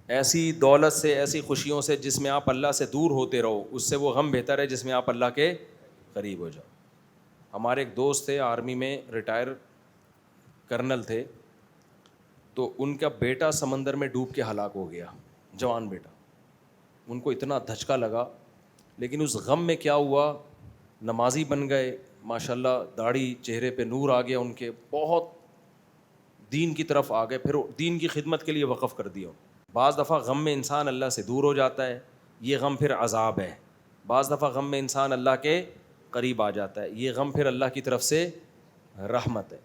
B: ایسی دولت سے, ایسی خوشیوں سے جس میں آپ اللہ سے دور ہوتے رہو, اس سے وہ غم بہتر ہے جس میں آپ اللہ کے قریب ہو جاؤ. ہمارے ایک دوست تھے آرمی میں, ریٹائر کرنل تھے, تو ان کا بیٹا سمندر میں ڈوب کے ہلاک ہو گیا, جوان بیٹا. ان کو اتنا دھچکا لگا, لیکن اس غم میں کیا ہوا, نمازی بن گئے ماشاء اللہ, داڑھی چہرے پہ نور آ گیا ان کے, بہت دین کی طرف آ گئے, پھر دین کی خدمت کے لیے وقف کر دیا. بعض دفعہ غم میں انسان اللہ سے دور ہو جاتا ہے, یہ غم پھر عذاب ہے. بعض دفعہ غم میں انسان اللہ کے قریب آ جاتا ہے, یہ غم پھر اللہ کی طرف سے رحمت ہے.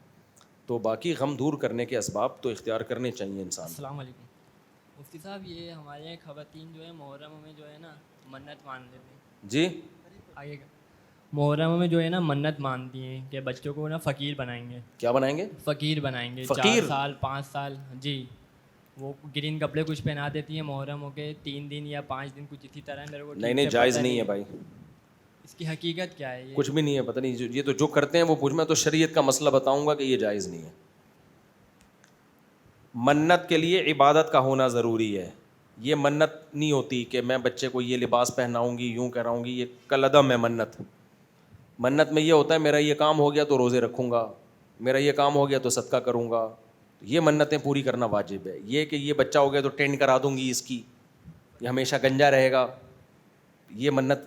B: تو باقی غم دور کرنے کے اسباب تو اختیار کرنے چاہیے انسان.
D: السلام علیکم مفتی صاحب, یہ ہمارے خواتین جو ہے محرم میں جو ہے نا منت مان لیتے ہیں.
B: جی
D: آگے کا محرم میں جو ہے نا منت مانتی ہیں کہ بچوں کو نا فقیر بنائیں گے.
B: کیا بنائیں گے؟
D: فقیر بنائیں گے.
B: فقیر؟
D: 4 سال 5 سال. جی, وہ گرین کپڑے کچھ پہنا دیتی ہیں محرم ہو کے 3 دن یا 5 دن, کچھ اسی طرح. میرے کو
B: نہیں, جائز نہیں ہے بھائی,
D: اس کی حقیقت کیا ہے؟
B: کچھ بھی نہیں ہے, پتہ نہیں, یہ تو جو کرتے ہیں وہ پوچھ, میں تو شریعت کا مسئلہ بتاؤں گا کہ یہ جائز نہیں ہے. منت کے لیے عبادت کا ہونا ضروری ہے. یہ منت نہیں ہوتی کہ میں بچے کو یہ لباس پہناؤں گی, یوں کراؤں گی, یہ کالعدم ہے منت. منت میں یہ ہوتا ہے میرا یہ کام ہو گیا تو روزے رکھوں گا, میرا یہ کام ہو گیا تو صدقہ کروں گا. یہ منتیں پوری کرنا واجب ہے. یہ کہ یہ بچہ ہو گیا تو ٹینڈ کرا دوں گی اس کی, یہ ہمیشہ گنجا رہے گا, یہ منت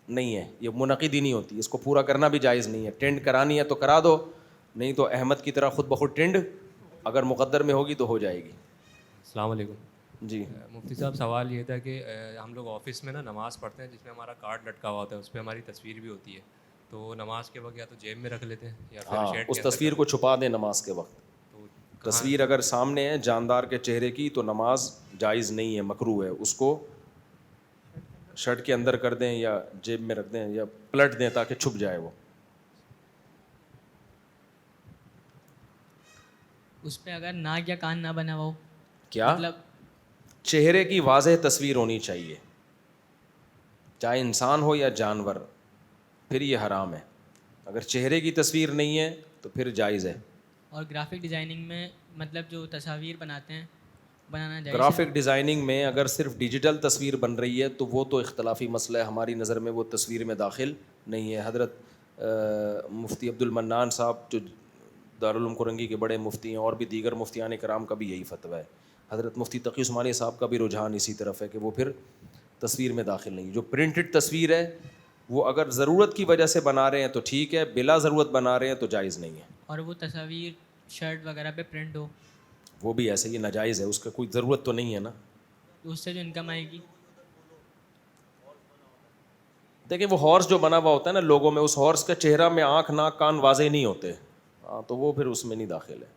B: نہیں ہے, یہ منعقد ہی نہیں ہوتی. اس کو پورا کرنا بھی جائز نہیں ہے. ٹینڈ کرانی ہے تو کرا دو, نہیں تو احمد کی طرح خود بخود ٹینڈ اگر مقدر میں ہوگی تو ہو جائے گی.
E: السلام علیکم.
B: جی
E: مفتی صاحب, سوال یہ تھا کہ ہم لوگ آفس میں نا نماز پڑھتے ہیں جس میں ہمارا کارڈ لٹکا ہوا ہوتا ہے, اس پہ ہماری تصویر بھی ہوتی ہے, تو نماز کے وقت یا تو جیب میں رکھ لیتے ہیں یا پھر
B: ہاں,
E: شرٹ
B: اس تصویر کو چھپا دیں نماز کے وقت. تصویر اگر سامنے ہے جاندار کے چہرے کی تو نماز جائز نہیں ہے, مکروہ ہے. اس کو شرٹ کے اندر کر دیں یا جیب میں رکھ دیں یا پلٹ دیں تاکہ چھپ جائے وہ.
D: اس پہ اگر ناک یا کان نہ بنا ہوا ہو
B: کیا
D: مطلب
B: چہرے کی واضح تصویر ہونی چاہیے، چاہے انسان ہو یا جانور، پھر یہ حرام ہے. اگر چہرے کی تصویر نہیں ہے تو پھر جائز ہے.
D: اور گرافک ڈیزائننگ میں مطلب جو تصاویر بناتے ہیں بنانا جائز ہے؟
B: گرافک ڈیزائننگ میں اگر صرف ڈیجیٹل تصویر بن رہی ہے تو وہ تو اختلافی مسئلہ ہے، ہماری نظر میں وہ تصویر میں داخل نہیں ہے. حضرت مفتی عبد المنان صاحب جو دارالعلوم کرنگی کے بڑے مفتی ہیں، اور بھی دیگر مفتیان کرام کا بھی یہی فتویٰ ہے. حضرت مفتی تقی عثمانی صاحب کا بھی رجحان اسی طرف ہے کہ وہ پھر تصویر میں داخل نہیں. جو پرنٹڈ تصویر ہے وہ اگر ضرورت کی وجہ سے بنا رہے ہیں تو ٹھیک ہے، بلا ضرورت بنا رہے ہیں تو جائز نہیں ہے.
D: اور وہ تصاویر شرٹ وغیرہ پہ پرنٹ ہو
B: وہ بھی ایسے ہی ناجائز ہے، اس کا کوئی ضرورت تو نہیں ہے نا.
D: تو اس سے جو انکم آئے گی؟
B: دیکھیں وہ ہارس جو بنا ہوا ہوتا ہے نا لوگوں میں، اس ہارس کا چہرہ میں آنکھ ناک کان واضح نہیں ہوتے، ہاں تو وہ پھر اس میں نہیں داخل ہے.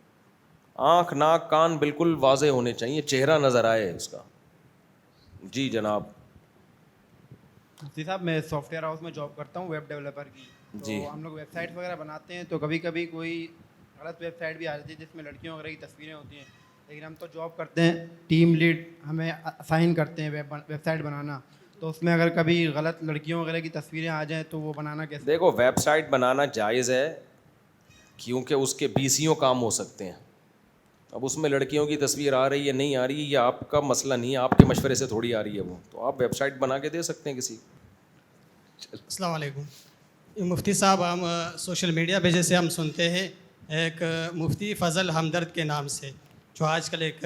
B: آنکھ ناک کان بالکل واضح ہونے چاہیے، چہرہ نظر آئے اس کا. جی جناب.
C: مفتی صاحب میں سافٹ ویئر ہاؤس میں جاب کرتا ہوں، ویب ڈیولپر کی.
B: جی.
C: تو ہم لوگ ویب سائٹ وغیرہ بناتے ہیں تو کبھی کبھی کوئی غلط ویب سائٹ بھی آ جاتی ہے جس میں لڑکیوں وغیرہ کی تصویریں ہوتی ہیں. لیکن ہم تو جاب کرتے ہیں، ٹیم لیڈ ہمیں اسائن کرتے ہیں ویب سائٹ بنانا، تو اس میں اگر کبھی غلط لڑکیوں وغیرہ کی تصویریں آ جائیں تو وہ بنانا کیسے؟
B: دیکھو ویب سائٹ بنانا جائز ہے کیونکہ اس کے BCO کام ہو سکتے ہیں. اب اس میں لڑکیوں کی تصویر آ رہی ہے نہیں آ رہی ہے یہ آپ کا مسئلہ نہیں ہے، آپ کے مشورے سے تھوڑی آ رہی ہے وہ، تو آپ ویب سائٹ بنا کے دے سکتے ہیں کسی.
F: السلام علیکم مفتی صاحب. ہم سوشل میڈیا پہ جیسے ہم سنتے ہیں ایک مفتی فضل ہمدرد کے نام سے جو آج کل ایک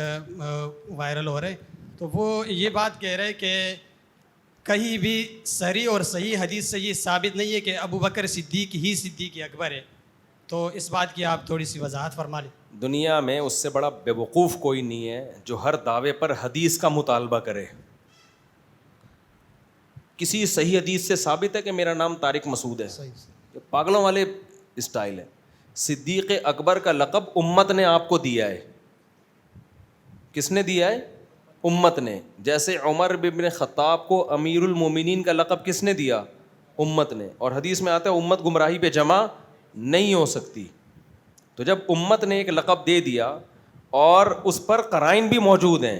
F: وائرل ہو رہے، تو وہ یہ بات کہہ رہے کہ کہیں بھی صریح اور صحیح حدیث سے یہ ثابت نہیں ہے کہ ابو بکر صدیق ہی صدیق اکبر ہے، تو اس بات کی آپ تھوڑی سی وضاحت فرما لیں.
B: دنیا میں اس سے بڑا بے وقوف کوئی نہیں ہے جو ہر دعوے پر حدیث کا مطالبہ کرے. کسی صحیح حدیث سے ثابت ہے کہ میرا نام طارق مسعود ہے؟ پاگلوں والے اسٹائل ہے. صدیق اکبر کا لقب امت نے آپ کو دیا ہے. کس نے دیا ہے؟ امت نے. جیسے عمر بن خطاب کو امیر المومنین کا لقب کس نے دیا؟ امت نے. اور حدیث میں آتا ہے امت گمراہی پہ جمع نہیں ہو سکتی. تو جب امت نے ایک لقب دے دیا اور اس پر قرائن بھی موجود ہیں،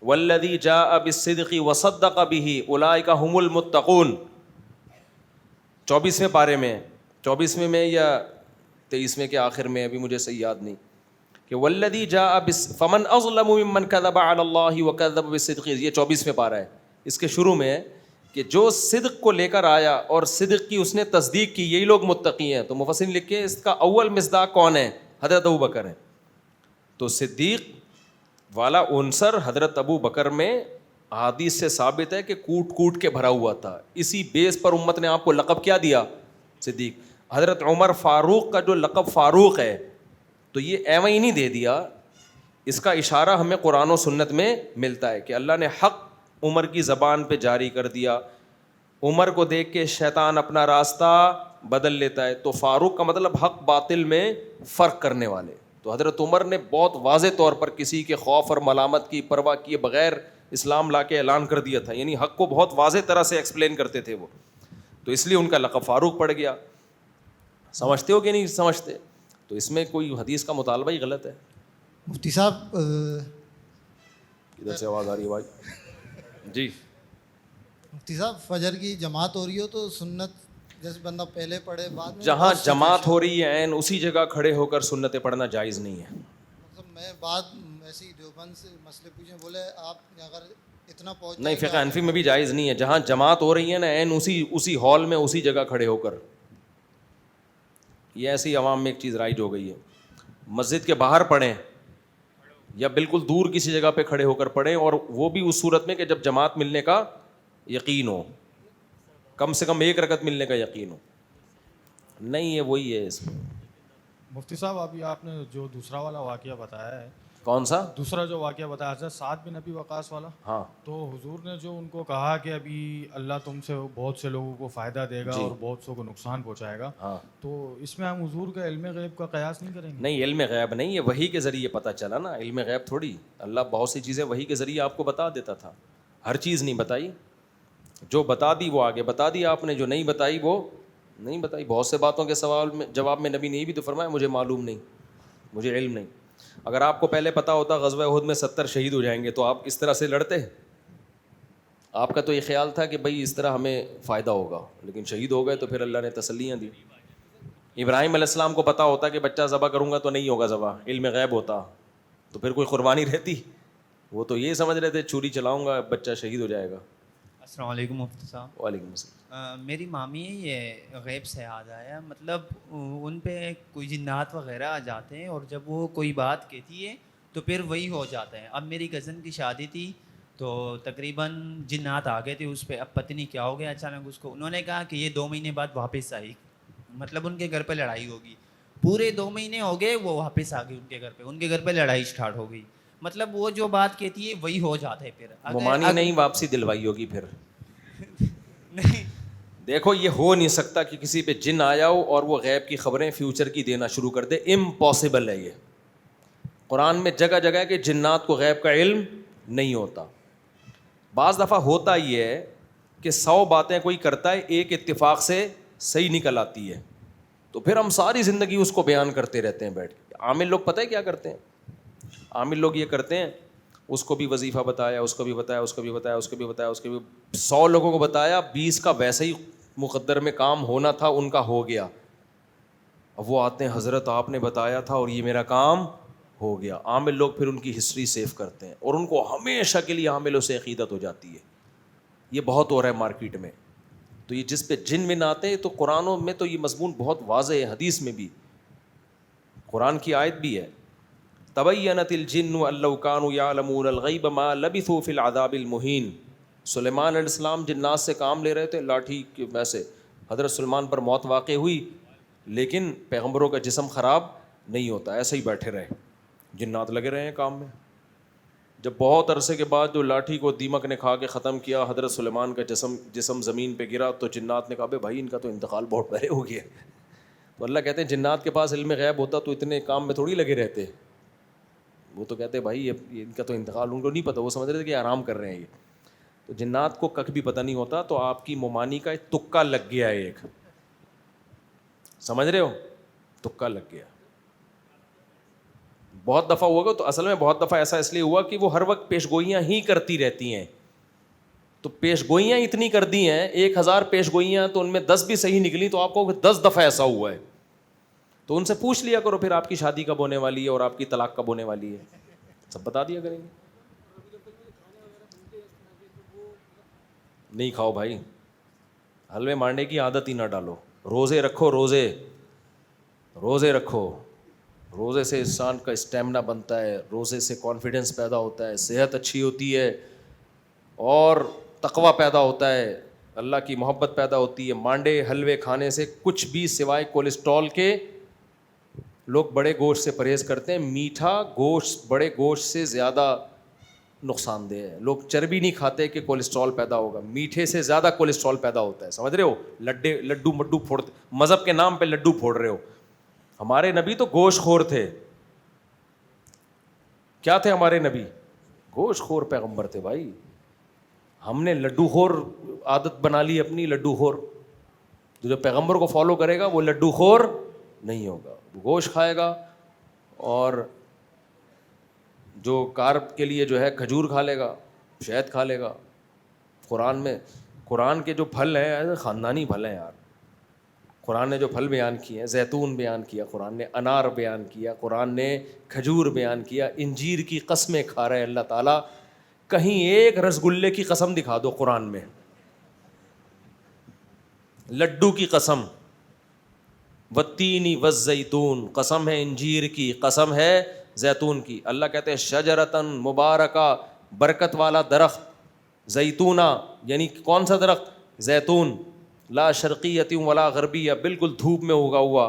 B: والذی جاء بالصدق وصدق به اولئک هم المتقون، 24ویں پارے میں، 24ویں میں یا 23ویں کے آخر میں، ابھی مجھے صحیح یاد نہیں، کہ والذی جاء فمن اظلم ممن کذب علی اللہ وکذب بالصدق، یہ 24ویں پارہ ہے. اس کے شروع میں ہے کہ جو صدق کو لے کر آیا اور صدق کی اس نے تصدیق کی یہی لوگ متقی ہیں. تو مفسرین لکھے اس کا اول مصداق کون ہے؟ حضرت ابو بکر ہیں. تو صدیق والا عنصر حضرت ابو بکر میں احادیث سے ثابت ہے کہ کوٹ کوٹ کے بھرا ہوا تھا. اسی بیس پر امت نے آپ کو لقب کیا دیا؟ صدیق. حضرت عمر فاروق کا جو لقب فاروق ہے تو یہ ایویں ہی نہیں دے دیا، اس کا اشارہ ہمیں قرآن و سنت میں ملتا ہے کہ اللہ نے حق عمر کی زبان پہ جاری کر دیا. عمر کو دیکھ کے شیطان اپنا راستہ بدل لیتا ہے، تو فاروق کا مطلب حق باطل میں فرق کرنے والے. تو حضرت عمر نے بہت واضح طور پر کسی کے خوف اور ملامت کی پرواہ کیے بغیر اسلام لا کے اعلان کر دیا تھا، یعنی حق کو بہت واضح طرح سے ایکسپلین کرتے تھے وہ، تو اس لیے ان کا لقب فاروق پڑ گیا. سمجھتے ہو کہ نہیں سمجھتے؟ تو اس میں کوئی حدیث کا مطالبہ ہی غلط ہے.
G: مفتی صاحب
B: ادھر سے آواز آ رہی ہے بھائی. جی
G: مفتی صاحب فجر کی جماعت ہو رہی ہو تو سنت جیسے بندہ پہلے پڑھے بعد میں،
B: جہاں جماعت ہو رہی ہے عین اسی جگہ کھڑے ہو کر سنتیں پڑھنا جائز نہیں ہے.
G: مطلب میں بات ایسی دیوبند سے مسئلے پوچھیں، بولے آپ اگر اتنا پہنچ
B: نہیں، فقہ حنفی میں بھی جائز نہیں ہے. جہاں جماعت ہو رہی ہے نا عین اسی ہال میں اسی جگہ کھڑے ہو کر. یہ ایسی عوام میں ایک چیز رائج ہو گئی ہے. مسجد کے باہر پڑھیں یا بالکل دور کسی جگہ پہ کھڑے ہو کر پڑھیں، اور وہ بھی اس صورت میں کہ جب جماعت ملنے کا یقین ہو، کم سے کم ایک رکعت ملنے کا یقین ہو. نہیں ہے وہی ہے اس میں.
H: مفتی صاحب ابھی آپ نے جو دوسرا والا واقعہ بتایا ہے،
B: کون سا
H: دوسرا جو واقعہ بتایا حضرت سعد بن ابی وقاص والا،
B: ہاں،
H: تو حضور نے جو ان کو کہا کہ ابھی اللہ تم سے بہت سے لوگوں کو فائدہ دے گا اور بہت سو کو نقصان پہنچائے گا،
B: ہاں،
H: تو اس میں ہم حضور کا علم غیب کا قیاس نہیں کریں گے؟
B: نہیں، علم غیب نہیں، یہ وحی کے ذریعے پتہ چلا نا. علم غیب تھوڑی، اللہ بہت سی چیزیں وحی کے ذریعے آپ کو بتا دیتا تھا. ہر چیز نہیں بتائی، جو بتا دی وہ آگے بتا دی آپ نے، جو نہیں بتائی وہ نہیں بتائی. بہت سے باتوں کے سوال میں جواب میں نبی نے یہ بھی تو فرمایا مجھے معلوم نہیں، مجھے علم نہیں. اگر آپ کو پہلے پتہ ہوتا غزوہ احد میں 70 شہید ہو جائیں گے تو آپ اس طرح سے لڑتے؟ آپ کا تو یہ خیال تھا کہ بھائی اس طرح ہمیں فائدہ ہوگا، لیکن شہید ہو گئے تو پھر اللہ نے تسلیاں دی. ابراہیم علیہ السلام کو پتہ ہوتا کہ بچہ ذبح کروں گا تو نہیں ہوگا ذبح، علم غیب ہوتا تو پھر کوئی قربانی رہتی؟ وہ تو یہ سمجھ رہے تھے چھری چلاؤں گا بچہ شہید ہو جائے گا.
I: السلام علیکم مفتی صاحب.
B: وعلیکم السلام.
I: میری مامی ہے، یہ غیب سے یاد آیا، مطلب ان پہ کوئی جنات وغیرہ آ جاتے ہیں اور جب وہ کوئی بات کہتی ہے تو پھر وہی ہو جاتا ہے. اب میری کزن کی شادی تھی تو تقریباً جنات آ گئے تھے اس پہ، اب پتہ نہیں کیا ہو گیا اچانک اس کو. انہوں نے کہا کہ یہ 2 مہینے بعد واپس آئی، مطلب ان کے گھر پہ لڑائی ہوگی. پورے 2 مہینے ہو گئے، وہ واپس آ گئی ان کے گھر پہ لڑائی اسٹارٹ ہو گئی. مطلب وہ جو بات کہتی ہے وہی ہو جاتا ہے. پھر
B: ممانی نہیں واپسی دلوائی ہوگی پھر.
I: نہیں
B: دیکھو یہ ہو نہیں سکتا کہ کسی پہ جن آیا ہو اور وہ غیب کی خبریں فیوچر کی دینا شروع کر دے. امپاسبل ہے یہ. قرآن میں جگہ جگہ ہے کہ جنات کو غیب کا علم نہیں ہوتا. بعض دفعہ ہوتا یہ ہے کہ 100 باتیں کوئی کرتا ہے، ایک اتفاق سے صحیح نکل آتی ہے، تو پھر ہم ساری زندگی اس کو بیان کرتے رہتے ہیں بیٹھ کے. عامل لوگ پتہ ہے کیا کرتے ہیں؟ عامل لوگ یہ کرتے ہیں اس کو بھی وظیفہ بتایا، اس کو بھی بتایا، اس کو بھی بتایا، اس کو بھی بتایا، اس کو بھی 100 لوگوں کو بتایا، 20 کا ویسے ہی مقدر میں کام ہونا تھا ان کا ہو گیا. اب وہ آتے ہیں حضرت آپ نے بتایا تھا اور یہ میرا کام ہو گیا. عامل لوگ پھر ان کی ہسٹری سیو کرتے ہیں اور ان کو ہمیشہ کے لیے عاملوں سے عقیدت ہو جاتی ہے. یہ بہت ہو رہا ہے مارکیٹ میں. تو یہ جس پہ جن من آتے ہیں تو قرآنوں میں تو یہ مضمون بہت واضح ہے، حدیث میں بھی، قرآن کی آیت بھی ہے. تبینت الجن ان لو کانوا یعلمون الغیب ما لبثوا فی العذاب المہین. سلیمان علیہ السلام جنات سے کام لے رہے تھے لاٹھی کے ویسے. حضرت سلیمان پر موت واقع ہوئی لیکن پیغمبروں کا جسم خراب نہیں ہوتا، ایسے ہی بیٹھے رہے. جنات لگے رہے ہیں کام میں. جب بہت عرصے کے بعد جو لاٹھی کو دیمک نے کھا کے ختم کیا، حضرت سلیمان کا جسم زمین پہ گرا تو جنات نے کہا بے بھائی ان کا تو انتقال بہت پہلے ہو گیا. تو اللہ کہتے ہیں جنات کے پاس علم غیب ہوتا تو اتنے کام میں تھوڑی لگے رہتے. وہ تو کہتے ہیں بھائی ان کا تو انتقال، ان کو نہیں پتہ، وہ سمجھ رہے تھے کہ آرام کر رہے ہیں یہ. تو جنات کو کک بھی پتہ نہیں ہوتا. تو آپ کی ممانی کا ایک تکا لگ گیا ہے، ایک سمجھ رہے ہو، تکا لگ گیا. بہت دفعہ ہوا تو اصل میں بہت دفعہ ایسا اس لیے ہوا کہ وہ ہر وقت پیش گوئیاں ہی کرتی رہتی ہیں. تو پیش گوئیاں اتنی کر دی ہیں، 1000 پیش گوئیاں، تو ان میں 10 بھی صحیح نکلی تو آپ کو 10 دفعہ ایسا ہوا ہے. تو ان سے پوچھ لیا کرو پھر آپ کی شادی کب ہونے والی ہے اور آپ کی طلاق کب ہونے والی ہے، سب بتا دیا کریں گے. نہیں کھاؤ بھائی، حلوے مارنے کی عادت ہی نہ ڈالو. روزے رکھو، روزے رکھو. روزے سے انسان کا اسٹیمنا بنتا ہے، روزے سے کانفیڈنس پیدا ہوتا ہے، صحت اچھی ہوتی ہے اور تقویٰ پیدا ہوتا ہے، اللہ کی محبت پیدا ہوتی ہے. مانڈے حلوے کھانے سے کچھ بھی سوائے کولیسٹرول کے، لوگ بڑے گوشت سے پرہیز کرتے ہیں. میٹھا گوشت بڑے گوشت سے زیادہ نقصان دہ ہے. لوگ چربی نہیں کھاتے کہ کولیسٹرول پیدا ہوگا، میٹھے سے زیادہ کولیسٹرول پیدا ہوتا ہے. سمجھ رہے ہو؟ لڈو مڈو پھوڑتے، مذہب کے نام پہ لڈو پھوڑ رہے ہو. ہمارے نبی تو گوشت خور تھے. کیا تھے ہمارے نبی؟ گوشت خور پیغمبر تھے بھائی. ہم نے لڈو خور عادت بنا لی اپنی، لڈو خور. جو پیغمبر کو فالو کرے گا وہ لڈو خور نہیں ہوگا، وہ گوشت کھائے گا اور جو کارب کے لیے جو ہے کھجور کھا لے گا، شہد کھا لے گا. قرآن کے جو پھل ہیں ایسے خاندانی پھل ہیں یار. قرآن نے جو پھل بیان کیے ہیں، زیتون بیان کیا قرآن نے، انار بیان کیا قرآن نے، کھجور بیان کیا. انجیر کی قسمیں کھا رہے ہیں اللہ تعالیٰ. کہیں ایک رسگلے کی قسم دکھا دو قرآن میں، لڈو کی قسم، والتین والزیتون، قسم ہے انجیر کی، قسم ہے زیتون کی. اللہ کہتے ہیں شجرتن مبارکہ، برکت والا درخت، زیتونہ یعنی کون سا درخت؟ زیتون. لا شرقیت ولا غربیہ، بالکل دھوپ میں اگا ہوا.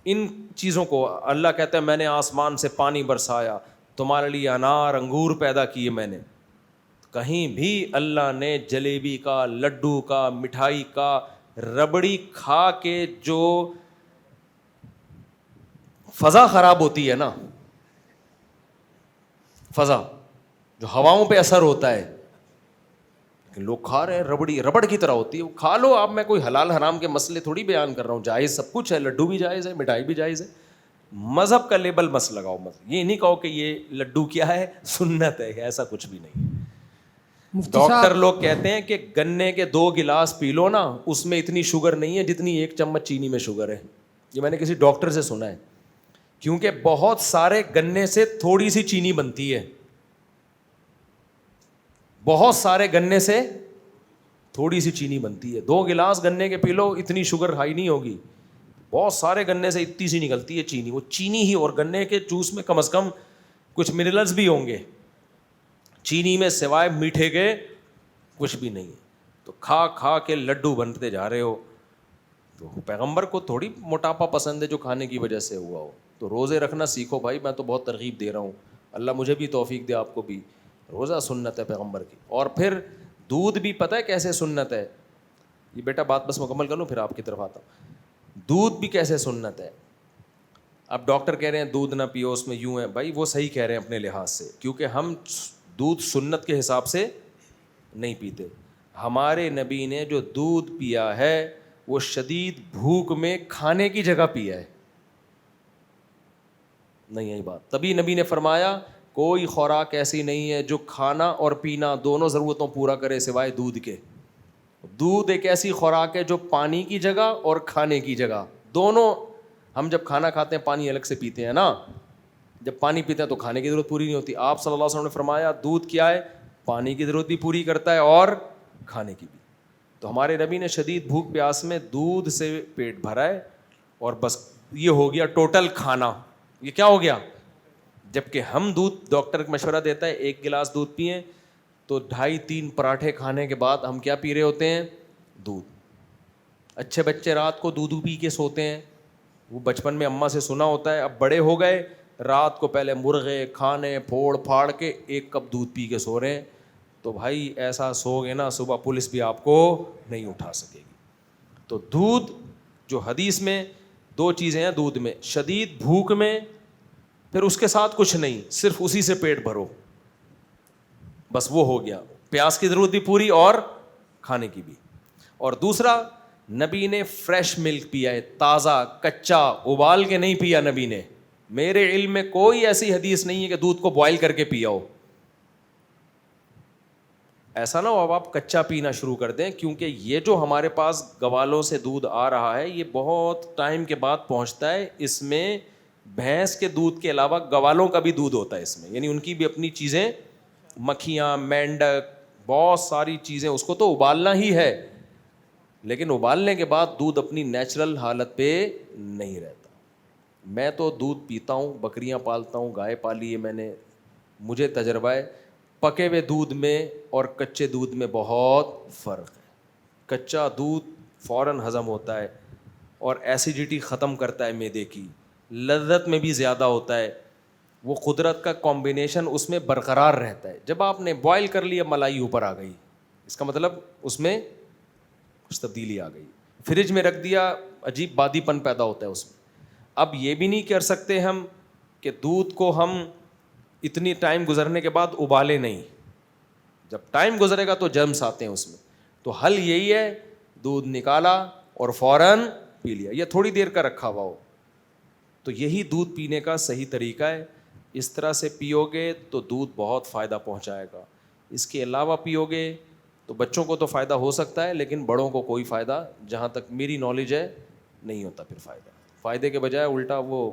B: ان چیزوں کو اللہ کہتا ہے میں نے آسمان سے پانی برسایا، تمہارے لیے انار انگور پیدا کیے میں نے. کہیں بھی اللہ نے جلیبی کا، لڈو کا، مٹھائی کا، ربڑی کھا کے جو فضا خراب ہوتی ہے نا، فضا جو ہواؤں پہ اثر ہوتا ہے، لوگ کھا رہے ہیں ربڑی، ربڑ کی طرح ہوتی ہے، وہ کھا لو آپ. میں کوئی حلال حرام کے مسئلے تھوڑی بیان کر رہا ہوں، جائز سب کچھ ہے، لڈو بھی جائز ہے، مٹھائی بھی جائز ہے، مذہب کا لیبل مت لگاؤ, مت یہ نہیں کہو کہ یہ لڈو کیا ہے, سنت ہے, ایسا کچھ بھی نہیں. ڈاکٹر لوگ کہتے ہیں کہ گنے کے 2 گلاس پی لو نا, اس میں اتنی شوگر نہیں ہے جتنی 1 چمچ چینی میں شوگر ہے. یہ میں نے کسی ڈاکٹر سے سنا ہے, کیونکہ بہت سارے گنے سے تھوڑی سی چینی بنتی ہے, بہت سارے گنے سے تھوڑی سی چینی بنتی ہے. 2 گلاس گنے کے پی لو, اتنی شوگر ہائی نہیں ہوگی. بہت سارے گنے سے اتنی سی نکلتی ہے چینی, وہ چینی ہی, اور گنے کے جوس میں کم از کم کچھ منرلز بھی ہوں گے, چینی میں سوائے میٹھے کے کچھ بھی نہیں ہے. تو کھا کھا کے لڈو بنتے جا رہے ہو. تو پیغمبر کو تھوڑی موٹاپا پسند ہے جو کھانے کی وجہ سے ہوا ہو. تو روزے رکھنا سیکھو بھائی, میں تو بہت ترغیب دے رہا ہوں, اللہ مجھے بھی توفیق دے, آپ کو بھی. روزہ سنت ہے پیغمبر کی. اور پھر دودھ بھی پتہ ہے کیسے سنت ہے, یہ بیٹا بات بس مکمل کر لوں پھر آپ کی طرف آتا ہوں. دودھ بھی کیسے سنت ہے. اب ڈاکٹر کہہ رہے ہیں دودھ نہ پیو, اس میں یوں ہے, بھائی وہ صحیح کہہ رہے ہیں اپنے لحاظ سے, کیونکہ ہم دودھ سنت کے حساب سے نہیں پیتے. ہمارے نبی نے جو دودھ پیا ہے وہ شدید بھوک میں کھانے کی جگہ پیا ہے. نہیں یہی بات, تبھی نبی نے فرمایا کوئی خوراک ایسی نہیں ہے جو کھانا اور پینا دونوں ضرورتوں پورا کرے سوائے دودھ کے. دودھ ایک ایسی خوراک ہے جو پانی کی جگہ اور کھانے کی جگہ دونوں. ہم جب کھانا کھاتے ہیں پانی الگ سے پیتے ہیں نا, جب پانی پیتے ہیں تو کھانے کی ضرورت پوری نہیں ہوتی. آپ صلی اللہ علیہ وسلم نے فرمایا دودھ کیا ہے, پانی کی ضرورت بھی پوری کرتا ہے اور کھانے کی بھی. تو ہمارے نبی نے شدید بھوک پیاس میں دودھ سے پیٹ بھرا ہے, اور بس یہ ہو گیا ٹوٹل کھانا. یہ کیا ہو گیا. جبکہ ہم دودھ, ڈاکٹر مشورہ دیتا ہے 1 گلاس دودھ پئیں تو 2.5-3 پراٹھے کھانے کے بعد ہم کیا پی رہے ہوتے ہیں, دودھ. اچھے بچے رات کو دودھ پی کے سوتے ہیں, وہ بچپن میں اماں سے سنا ہوتا ہے, اب بڑے ہو گئے رات کو پہلے مرغے کھانے پھوڑ پھاڑ کے 1 کپ دودھ پی کے سو رہے ہیں. تو بھائی ایسا سو گے نا صبح پولیس بھی آپ کو نہیں اٹھا سکے گی. تو دودھ جو حدیث میں 2 چیزیں ہیں دودھ میں, شدید بھوک میں, پھر اس کے ساتھ کچھ نہیں, صرف اسی سے پیٹ بھرو, بس وہ ہو گیا, پیاس کی ضرورت بھی پوری اور کھانے کی بھی. اور دوسرا, نبی نے فریش ملک پیا ہے, تازہ کچا, ابال کے نہیں پیا نبی نے. میرے علم میں کوئی ایسی حدیث نہیں ہے کہ دودھ کو بوائل کر کے پیا ہو. ایسا نہ ہو اب آپ کچا پینا شروع کر دیں, کیونکہ یہ جو ہمارے پاس گوالوں سے دودھ آ رہا ہے یہ بہت ٹائم کے بعد پہنچتا ہے. اس میں بھینس کے دودھ کے علاوہ گوالوں کا بھی دودھ ہوتا ہے اس میں, یعنی ان کی بھی اپنی چیزیں, مکھیاں, مینڈک, بہت ساری چیزیں. اس کو تو ابالنا ہی ہے, لیکن ابالنے کے بعد دودھ اپنی نیچرل حالت پہ نہیں رہتا. میں تو دودھ پیتا ہوں, بکریاں پالتا ہوں, گائے پالی ہے میں نے, مجھے تجربہ ہے. پکے ہوئے دودھ میں اور کچے دودھ میں بہت فرق ہے. کچا دودھ فوراً ہضم ہوتا ہے اور ایسیڈیٹی ختم کرتا ہے معدے کی, لذت میں بھی زیادہ ہوتا ہے. وہ قدرت کا کمبینیشن اس میں برقرار رہتا ہے. جب آپ نے بوائل کر لیا ملائی اوپر آ گئی, اس کا مطلب اس میں کچھ تبدیلی آ گئی. فریج میں رکھ دیا عجیب بادی پن پیدا ہوتا ہے اس میں. اب یہ بھی نہیں کر سکتے ہم کہ دودھ کو ہم اتنی ٹائم گزرنے کے بعد ابالے نہیں, جب ٹائم گزرے گا تو جرمس آتے ہیں اس میں. تو حل یہی ہے, دودھ نکالا اور فوراً پی لیا, یا تھوڑی دیر کا رکھا ہوا ہو. تو یہی دودھ پینے کا صحیح طریقہ ہے. اس طرح سے پیو گے تو دودھ بہت فائدہ پہنچائے گا. اس کے علاوہ پیو گے تو بچوں کو تو فائدہ ہو سکتا ہے, لیکن بڑوں کو کوئی فائدہ جہاں تک میری نالج ہے نہیں ہوتا. پھر فائدے کے بجائے الٹا وہ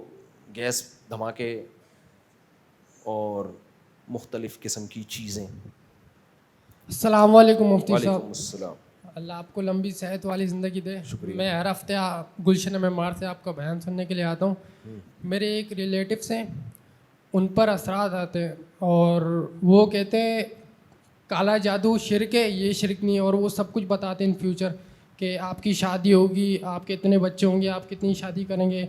B: گیس دھماکے اور مختلف قسم کی چیزیں.
J: السلام علیکم مفتی صاحب.
B: وعلیکم السلام.
J: اللہ آپ کو لمبی صحت والی زندگی دے. میں ہر ہفتے گلشن معمار سے آپ کا بیان سننے کے لیے آتا ہوں. میرے ایک ریلیٹیوس ہیں, ان پر اثرات آتے ہیں اور وہ کہتے ہیں کالا جادو شرک ہے, یہ شرک نہیں ہے, اور وہ سب کچھ بتاتے ہیں ان فیوچر کہ آپ کی شادی ہوگی, آپ کے اتنے بچے ہوں گے, آپ کتنی شادی کریں گے,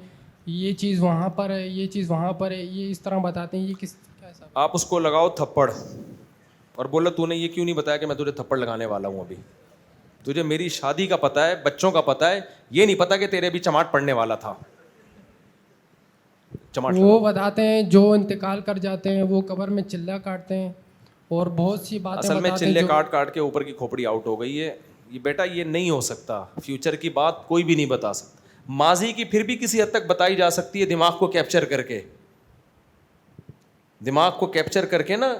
J: یہ چیز وہاں پر ہے, یہ چیز وہاں پر ہے, یہ اس طرح بتاتے ہیں. یہ کیسا؟
B: آپ اس کو لگاؤ تھپڑ اور بولو تو نے یہ کیوں نہیں بتایا کہ میں تجھے تھپڑ لگانے والا ہوں. ابھی تجھے میری شادی کا پتہ ہے, بچوں کا پتہ ہے, یہ نہیں پتہ کہ تیرے بھی چماٹ پڑنے والا تھا.
J: وہ بتاتے ہیں جو انتقال کر جاتے ہیں وہ قبر میں چلہ کاٹتے ہیں اور بہت سی باتیں
B: اصل میں
J: بتاتے ہیں.
B: چلے کاٹ کاٹ کے اوپر کی کھوپڑی آؤٹ ہو گئی ہے. یہ بیٹا یہ نہیں ہو سکتا, فیوچر کی بات کوئی بھی نہیں بتا سکتا. ماضی کی پھر بھی کسی حد تک بتائی جا سکتی ہے دماغ کو کیپچر کر کے, دماغ کو کیپچر کر کے نا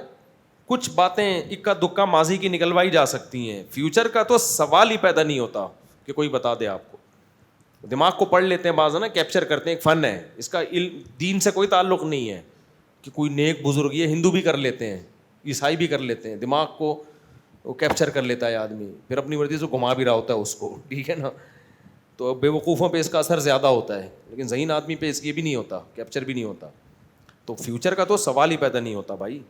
B: کچھ باتیں اکا دکا ماضی کی نکلوائی جا سکتی ہیں. فیوچر کا تو سوال ہی پیدا نہیں ہوتا کہ کوئی بتا دے آپ کو. دماغ کو پڑھ لیتے ہیں بعض نا, کیپچر کرتے ہیں, ایک فن ہے اس کا, علم دین سے کوئی تعلق نہیں ہے کہ کوئی نیک بزرگ, یہ ہندو بھی کر لیتے ہیں, عیسائی بھی کر لیتے ہیں, دماغ کو وہ کیپچر کر لیتا ہے آدمی, پھر اپنی مرضی سے گھما بھی رہا ہوتا ہے اس کو, ٹھیک ہے نا. تو بے وقوفوں پہ اس کا اثر زیادہ ہوتا ہے, لیکن ذہین آدمی پہ اس کی بھی نہیں ہوتا, کیپچر بھی نہیں ہوتا. تو فیوچر کا تو سوال ہی پیدا نہیں ہوتا بھائی.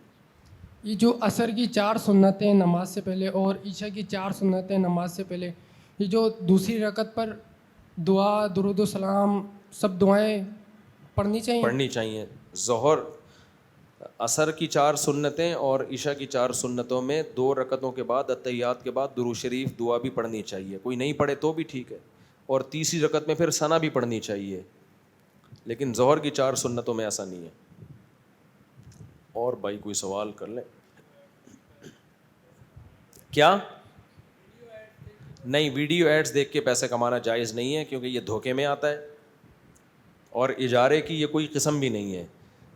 J: یہ جو عصر کی 4 سنتیں نماز سے پہلے اور عشاء کی 4 سنتیں نماز سے پہلے, یہ جو دوسری رکعت پر دعا, درود و سلام, سب دعائیں پڑھنی چاہیے.
B: ظہر عصر کی 4 سنتیں اور عشاء کی 4 سنتوں میں 2 رکعتوں کے بعد اتحیات کے بعد درود شریف دعا بھی پڑھنی چاہیے. کوئی نہیں پڑھے تو بھی ٹھیک ہے, اور تیسری رکعت میں پھر ثنا بھی پڑھنی چاہیے, لیکن ظہر کی 4 سنتوں میں ایسا نہیں ہے. اور بھائی کوئی سوال کر لیں کیا؟ نہیں, ویڈیو ایڈز دیکھ کے پیسے کمانا جائز نہیں ہے, کیونکہ یہ دھوکے میں آتا ہے, اور اجارے کی یہ کوئی قسم بھی نہیں ہے.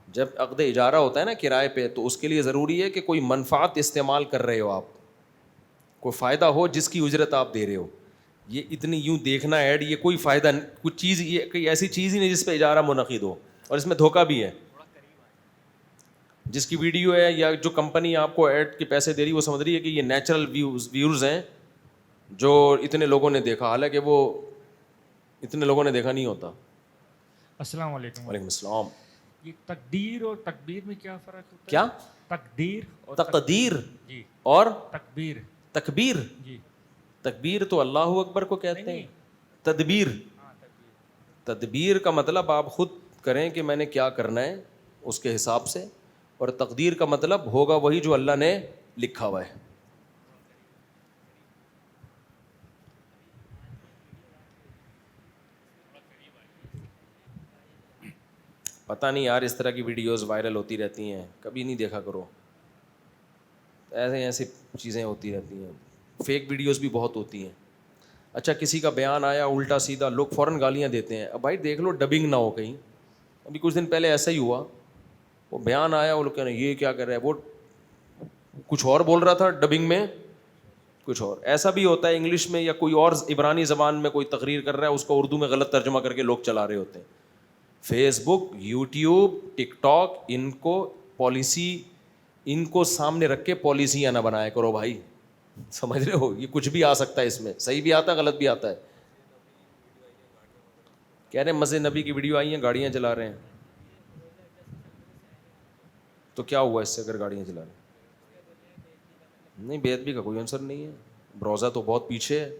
B: جب عقد اجارہ ہوتا ہے نا کرائے پہ, تو اس کے لیے ضروری ہے کہ کوئی منفعت استعمال کر رہے ہو آپ, کوئی فائدہ ہو جس کی اجرت آپ دے رہے ہو. یہ اتنی یوں دیکھنا ایڈ, یہ کوئی فائدہ, کچھ چیز, یہ کوئی ایسی چیز ہی نہیں جس پہ اجارہ منعقد ہو, اور اس میں دھوکہ بھی ہے. جس کی ویڈیو ہے یا جو کمپنی آپ کو ایڈ کے پیسے دے رہی ہے, وہ سمجھ رہی ہے کہ یہ نیچرل ویورز ہیں جو اتنے لوگوں نے دیکھا, حالانکہ وہ اتنے لوگوں نے دیکھا نہیں ہوتا.
K: السلام علیکم.
B: وعلیکم السلام.
K: یہ تقدیر اور تکبیر میں کیا فرق ہوتا ہے؟
B: کیا
K: تقدیر اور
B: تقدیر
K: جی
B: اور
K: تکبیر.
B: تکبیر,
K: جی
B: تکبیر تو اللہ اکبر کو کہتے ہیں. تدبیر, تدبیر کا مطلب آپ خود کریں کہ میں نے کیا کرنا ہے اس کے حساب سے, اور تقدیر کا مطلب ہوگا وہی جو اللہ نے لکھا ہوا ہے. پتہ نہیں یار, اس طرح کی ویڈیوز وائرل ہوتی رہتی ہیں, کبھی نہیں دیکھا کرو. ایسی چیزیں ہوتی رہتی ہیں, فیک ویڈیوز بھی بہت ہوتی ہیں. اچھا, کسی کا بیان آیا الٹا سیدھا, لوگ فوراً گالیاں دیتے ہیں. اب بھائی دیکھ لو ڈبنگ نہ ہو کہیں. ابھی کچھ دن پہلے ایسا ہی ہوا, وہ بیان آیا, وہ لوگ کہہ رہے ہیں یہ کیا کر رہا ہے, وہ کچھ اور بول رہا تھا ڈبنگ میں کچھ اور. ایسا بھی ہوتا ہے انگلش میں یا کوئی اور عبرانی زبان میں کوئی تقریر کر رہا ہے, اس کو اردو میں غلط ترجمہ کر کے لوگ چلا رہے ہوتے ہیں. فیس بک, یوٹیوب, ٹک ٹاک, ان کو پالیسی, ان کو سامنے رکھ کے پالیسیاں نہ بنایا کرو بھائی, سمجھ رہے ہو. یہ کچھ بھی آ سکتا ہے اس میں, صحیح بھی آتا ہے غلط بھی آتا ہے. کہہ رہے ہیں مسجد نبی کی ویڈیو آئی ہیں, گاڑیاں چلا رہے ہیں, تو کیا ہوا اس سے اگر گاڑیاں چلا رہے ہیں؟ نہیں, بے ادبی کا کوئی عنصر نہیں ہے, روزہ تو بہت پیچھے ہے.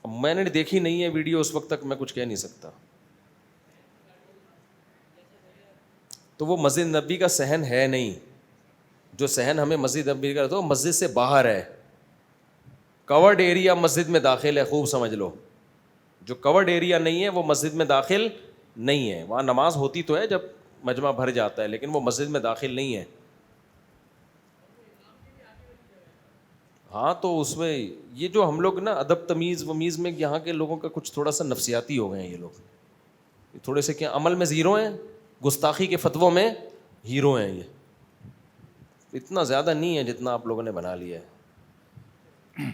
B: میں نے دیکھی نہیں ہے ویڈیو, اس وقت تک میں کچھ کہہ نہیں سکتا. تو وہ مسجد نبی کا صحن ہے نہیں. جو صحن ہمیں مسجد نبی کا تو مسجد سے باہر ہے, کورڈ ایریا مسجد میں داخل ہے, خوب سمجھ لو. جو کورڈ ایریا نہیں ہے وہ مسجد میں داخل نہیں ہے. وہاں نماز ہوتی تو ہے جب مجمع بھر جاتا ہے, لیکن وہ مسجد میں داخل نہیں ہے. ہاں, تو اس میں یہ جو ہم لوگ نا ادب تمیز ومیز میں, یہاں کے لوگوں کا کچھ تھوڑا سا نفسیاتی ہو گئے ہیں. یہ لوگ تھوڑے سے کیا عمل میں زیرو ہیں, گستاخی کے فتووں میں ہیرو ہیں. یہ اتنا زیادہ نہیں ہے جتنا آپ لوگوں نے بنا لیا ہے.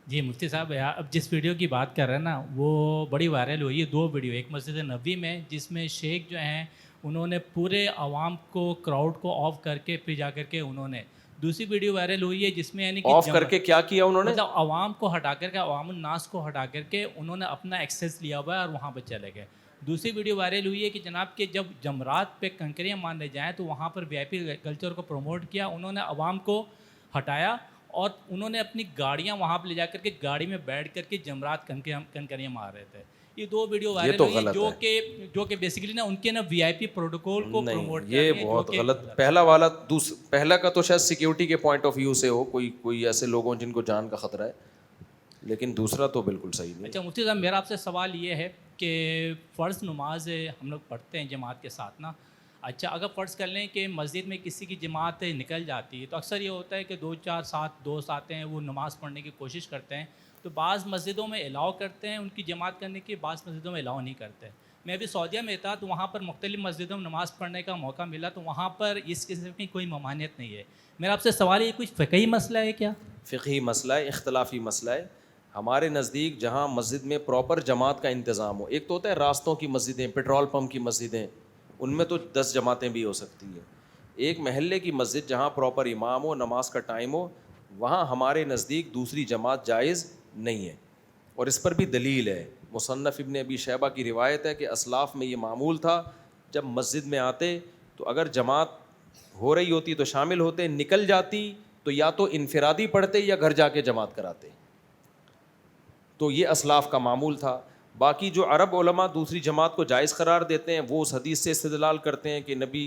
L: جی مفتی صاحب, اب جس ویڈیو کی بات کر رہے ہیں نا, وہ بڑی وائرل ہوئی ہے. 2 ویڈیو, ایک مسجد نبوی میں جس میں شیخ جو ہیں انہوں نے پورے عوام کو, کراؤڈ کو آف کر کے پھر جا کر کے انہوں نے, دوسری ویڈیو وائرل ہوئی ہے جس میں یعنی کہ
B: آف کر کے کیا کیا انہوں نے,
L: مطلب عوام کو ہٹا کر کے, عوام الناس کو ہٹا کر کے انہوں نے اپنا ایکسیس لیا ہوا ہے اور وہاں پہ چلے گئے. دوسری ویڈیو وائرل ہوئی ہے کہ جناب کہ جب جمرات پہ کنکریاں مارنے جائیں تو وہاں پر VIP کلچر کو پروموٹ کیا. انہوں نے عوام کو ہٹایا اور انہوں نے اپنی گاڑیاں وہاں پہ لے جا کر کے گاڑی میں بیٹھ کر کے جمرات کنکریاں مار رہے تھے. یہ 2 ویڈیو وائرل ہوئی جو کہ بیسیکلی نا ان کے نا VIP پروٹوکول کو پروموٹ کیا.
B: یہ بہت غلط. پہلا والا, پہلا کا تو شاید سیکیورٹی کے پوائنٹ آف ویو سے ہو, کوئی ایسے لوگوں جن کو جان کا خطرہ ہے, لیکن دوسرا تو بالکل صحیح نہیں.
L: اچھا مفتی صاحب, میرا آپ سے سوال یہ ہے کہ فرض نماز ہم لوگ پڑھتے ہیں جماعت کے ساتھ نا, اچھا اگر فرض کر لیں کہ مسجد میں کسی کی جماعت نکل جاتی ہے تو اکثر یہ ہوتا ہے کہ 2-4 ساتھ دوست آتے ہیں, وہ نماز پڑھنے کی کوشش کرتے ہیں, تو بعض مسجدوں میں الاؤ کرتے ہیں ان کی جماعت کرنے کی, بعض مسجدوں میں الاؤ نہیں کرتے. میں ابھی سعودیہ میں تھا تو وہاں پر مختلف مسجدوں میں نماز پڑھنے کا موقع ملا, تو وہاں پر اس قسم کی کوئی ممانعت نہیں ہے. میرا آپ سے سوال یہ کچھ فقہی مسئلہ ہے کیا؟
B: فقہی مسئلہ ہے, اختلافی مسئلہ ہے. ہمارے نزدیک جہاں مسجد میں پراپر جماعت کا انتظام ہو, ایک تو ہوتا ہے راستوں کی مسجدیں, پیٹرول پمپ کی مسجدیں, ان میں تو 10 جماعتیں بھی ہو سکتی ہیں. ایک محلے کی مسجد جہاں پراپر امام ہو, نماز کا ٹائم ہو, وہاں ہمارے نزدیک دوسری جماعت جائز نہیں ہے. اور اس پر بھی دلیل ہے, مصنف ابن ابی شیبہ کی روایت ہے کہ اسلاف میں یہ معمول تھا, جب مسجد میں آتے تو اگر جماعت ہو رہی ہوتی تو شامل ہوتے, نکل جاتی تو یا تو انفرادی پڑھتے یا گھر جا کے جماعت کراتے. تو یہ اسلاف کا معمول تھا. باقی جو عرب علماء دوسری جماعت کو جائز قرار دیتے ہیں وہ اس حدیث سے استدلال کرتے ہیں کہ نبی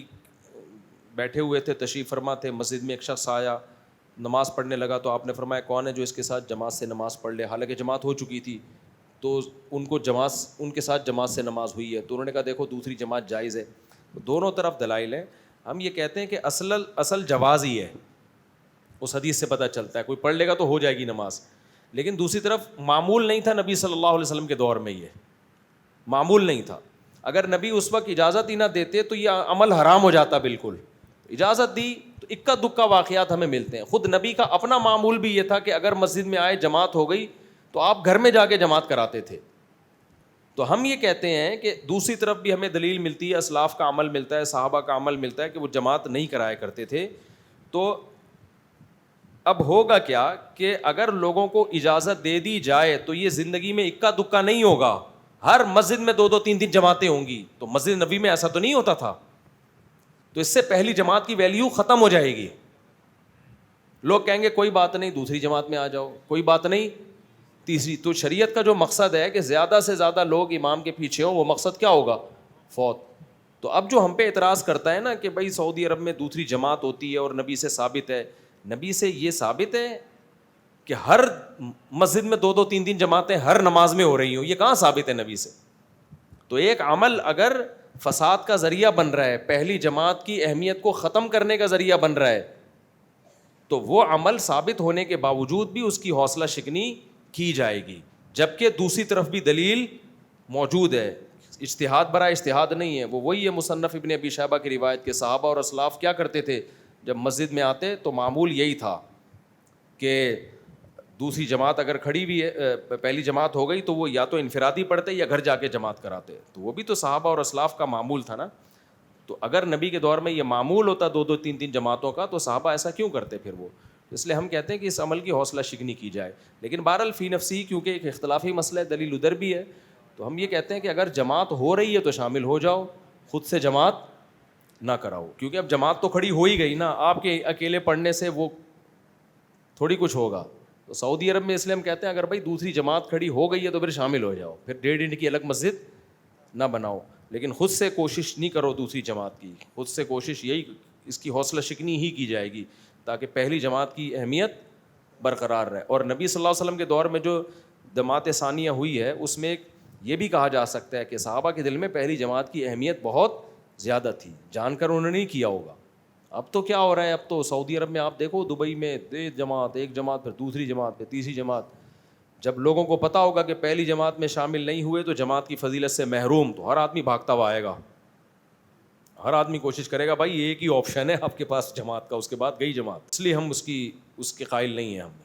B: بیٹھے ہوئے تھے, تشریف فرما تھے, مسجد میں ایک شخص آیا, نماز پڑھنے لگا تو آپ نے فرمایا کون ہے جو اس کے ساتھ جماعت سے نماز پڑھ لے, حالانکہ جماعت ہو چکی تھی تو ان کے ساتھ جماعت سے نماز ہوئی ہے, تو انہوں نے کہا دیکھو دوسری جماعت جائز ہے. دونوں طرف دلائل ہیں. ہم یہ کہتے ہیں کہ اصل جواز ہی ہے, اس حدیث سے پتہ چلتا ہے, کوئی پڑھ لے گا تو ہو جائے گی نماز. لیکن دوسری طرف معمول نہیں تھا نبی صلی اللہ علیہ وسلم کے دور میں, یہ معمول نہیں تھا. اگر نبی اس وقت اجازت ہی نہ دیتے تو یہ عمل حرام ہو جاتا. بالکل اجازت دی تو اکا دکا واقعات ہمیں ملتے ہیں. خود نبی کا اپنا معمول بھی یہ تھا کہ اگر مسجد میں آئے جماعت ہو گئی تو آپ گھر میں جا کے جماعت کراتے تھے. تو ہم یہ کہتے ہیں کہ دوسری طرف بھی ہمیں دلیل ملتی ہے, اسلاف کا عمل ملتا ہے, صحابہ کا عمل ملتا ہے کہ وہ جماعت نہیں کرایا کرتے تھے. تو اب ہوگا کیا کہ اگر لوگوں کو اجازت دے دی جائے تو یہ زندگی میں اکا دکا نہیں ہوگا, ہر مسجد میں 2-2 3-3 جماعتیں ہوں گی. تو مسجد نبی میں ایسا تو نہیں ہوتا تھا, تو اس سے پہلی جماعت کی ویلیو ختم ہو جائے گی. لوگ کہیں گے کوئی بات نہیں دوسری جماعت میں آ جاؤ, کوئی بات نہیں تیسری. تو شریعت کا جو مقصد ہے کہ زیادہ سے زیادہ لوگ امام کے پیچھے ہوں, وہ مقصد کیا ہوگا؟ فوت. تو اب جو ہم پہ اعتراض کرتا ہے نا کہ بھائی سعودی عرب میں دوسری جماعت ہوتی ہے اور نبی سے ثابت ہے, نبی سے یہ ثابت ہے کہ ہر مسجد میں 2-2 3-3 جماعتیں ہر نماز میں ہو رہی ہوں, یہ کہاں ثابت ہے نبی سے؟ تو ایک عمل اگر فساد کا ذریعہ بن رہا ہے, پہلی جماعت کی اہمیت کو ختم کرنے کا ذریعہ بن رہا ہے, تو وہ عمل ثابت ہونے کے باوجود بھی اس کی حوصلہ شکنی کی جائے گی. جبکہ دوسری طرف بھی دلیل موجود ہے, اجتہاد برائے اجتہاد نہیں ہے. وہ وہی ہے مصنف ابن ابی شیبہ کی روایت کے صحابہ اور اسلاف کیا کرتے تھے, جب مسجد میں آتے تو معمول یہی تھا کہ دوسری جماعت اگر کھڑی بھی ہے, پہلی جماعت ہو گئی تو وہ یا تو انفرادی پڑھتے یا گھر جا کے جماعت کراتے. تو وہ بھی تو صحابہ اور اسلاف کا معمول تھا نا. تو اگر نبی کے دور میں یہ معمول ہوتا 2-2 3-3 جماعتوں کا, تو صحابہ ایسا کیوں کرتے پھر وہ؟ اس لیے ہم کہتے ہیں کہ اس عمل کی حوصلہ شکنی کی جائے. لیکن بہرحال فی نفسی کیونکہ ایک اختلافی مسئلہ ہے, دلیل ادھر بھی ہے, تو ہم یہ کہتے ہیں کہ اگر جماعت ہو رہی ہے تو شامل ہو جاؤ, خود سے جماعت نہ کراؤ. کیونکہ اب جماعت تو کھڑی ہو ہی گئی نا, آپ کے اکیلے پڑھنے سے وہ تھوڑی کچھ ہوگا. تو سعودی عرب میں اس لیے ہم کہتے ہیں اگر بھائی دوسری جماعت کھڑی ہو گئی ہے تو پھر شامل ہو جاؤ, پھر 1.5 انچ کی الگ مسجد نہ بناؤ. لیکن خود سے کوشش نہیں کرو دوسری جماعت کی, خود سے کوشش یہی اس کی حوصلہ شکنی ہی کی جائے گی تاکہ پہلی جماعت کی اہمیت برقرار رہے. اور نبی صلی اللہ علیہ وسلم کے دور میں جو جماعت ثانیہ ہوئی ہے اس میں یہ بھی کہا جا سکتا ہے کہ صحابہ کے دل میں پہلی جماعت کی اہمیت بہت زیادہ تھی, جان کر انہوں نے نہیں کیا ہوگا. اب تو کیا ہو رہا ہے, اب تو سعودی عرب میں آپ دیکھو, دبئی میں ایک جماعت پھر دوسری جماعت پھر تیسری جماعت. جب لوگوں کو پتہ ہوگا کہ پہلی جماعت میں شامل نہیں ہوئے تو جماعت کی فضیلت سے محروم, تو ہر آدمی بھاگتا ہوا آئے گا, ہر آدمی کوشش کرے گا بھائی ایک ہی آپشن ہے آپ کے پاس جماعت کا, اس کے بعد گئی جماعت. اس لیے ہم اس کے قائل نہیں ہیں. ہم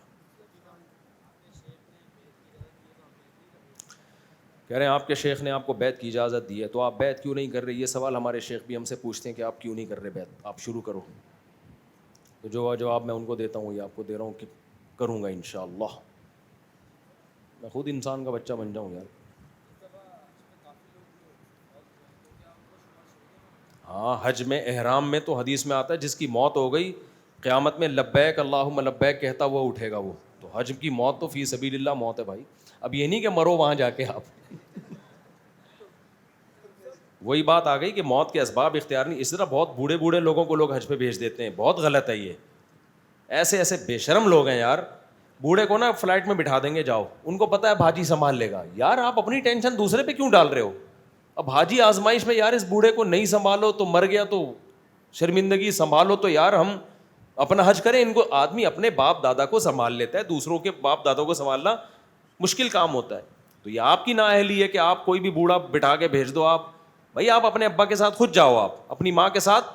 B: کہہ رہے ہیں آپ کے شیخ نے آپ کو بیعت کی اجازت دی ہے تو آپ بیعت کیوں نہیں کر رہے؟ یہ سوال ہمارے شیخ بھی ہم سے پوچھتے ہیں کہ آپ کیوں نہیں کر رہے بیعت, آپ شروع کرو. تو جو جواب میں ان کو دیتا ہوں یہ آپ کو دے رہا ہوں کہ کروں گا انشاءاللہ. میں خود انسان کا بچہ بن جاؤں یار. ہاں حج میں احرام میں تو حدیث میں آتا ہے جس کی موت ہو گئی قیامت میں لبیک اللہم لبیک کہتا ہوا اٹھے گا وہ. تو حج کی موت تو فی سبیل اللہ موت ہے بھائی. اب یہ نہیں کہ مرو وہاں جا کے آپ. وہی بات آ گئی کہ موت کے اسباب اختیار نہیں. اس طرح بہت بوڑھے بوڑھے لوگوں کو لوگ حج پہ بھیج دیتے ہیں, بہت غلط ہے یہ. ایسے ایسے بے شرم لوگ ہیں یار. بوڑھے کو نا فلائٹ میں بٹھا دیں گے جاؤ, ان کو پتہ ہے بھاجی سنبھال لے گا. یار آپ اپنی ٹینشن دوسرے پہ کیوں ڈال رہے ہو؟ اب حاجی آزمائش میں یار اس بوڑھے کو نہیں سنبھالو تو مر گیا تو شرمندگی، سنبھالو تو یار ہم اپنا حج کریں. ان کو آدمی اپنے باپ دادا کو سنبھال لیتا ہے, دوسروں کے باپ دادا کو سنبھالنا مشکل کام ہوتا ہے. تو یہ آپ کی نااہلی ہے کہ آپ کوئی بھی بوڑھا بٹھا کے بھیج دو. آپ بھائی آپ اپنے ابا کے ساتھ خود جاؤ, آپ اپنی ماں کے ساتھ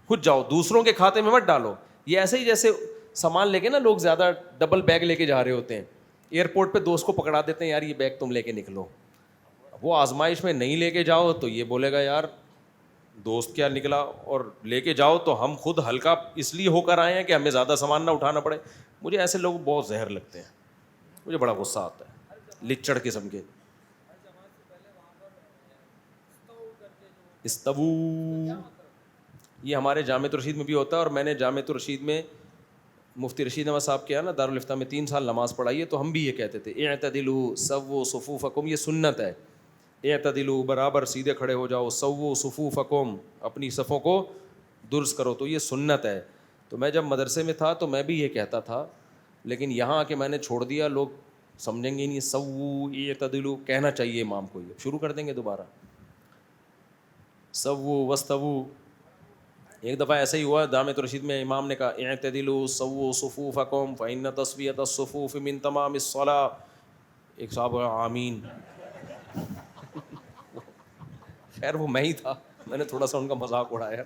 B: خود جاؤ, دوسروں کے کھاتے میں مت ڈالو. یہ ایسے ہی جیسے سامان لے کے نا لوگ زیادہ ڈبل بیگ لے کے جا رہے ہوتے ہیں, ایئرپورٹ پہ دوست کو پکڑا دیتے ہیں, یار یہ بیگ تم لے کے نکلو. وہ آزمائش میں نہیں لے کے جاؤ تو یہ بولے گا یار دوست کیا نکلا, اور لے کے جاؤ تو ہم خود ہلکا اس لیے ہو کر آئے ہیں کہ ہمیں زیادہ سامان نہ اٹھانا پڑے. مجھے ایسے لوگ بہت زہر لگتے ہیں, مجھے بڑا غصہ آتا ہے, لچڑ قسم کے. استوو یہ ہمارے جامعۃ الرشید میں بھی ہوتا ہے, اور میں نے جامعۃ الرشید میں مفتی رشید احمد صاحب کیا نا دارالفتہ میں 3 سال نماز پڑھائی ہے, تو ہم بھی یہ کہتے تھے اعتدلوا سووا صفوفکم, یہ سنت ہے. اعتدلوا برابر سیدھے کھڑے ہو جاؤ, سووا صفوفکم اپنی صفوں کو درست کرو, تو یہ سنت ہے. تو میں جب مدرسے میں تھا تو میں بھی یہ کہتا تھا, لیکن یہاں آ کے میں نے چھوڑ دیا. لوگ سمجھیں گے نہیں, سووا اعتدلوا کہنا چاہیے امام کو, یہ شروع کر دیں گے دوبارہ سووا واستووا. ایک دفعہ ایسا ہی ہوا جامعۃ الرشید میں, امام نے کہا اعتدلوا سووا صفوفکم فإن تسویۃ الصفوف من تمام الصلاۃ. ایک صاحب آمین. خیر وہ میں ہی تھا, میں نے تھوڑا سا ان کا مذاق اڑایا.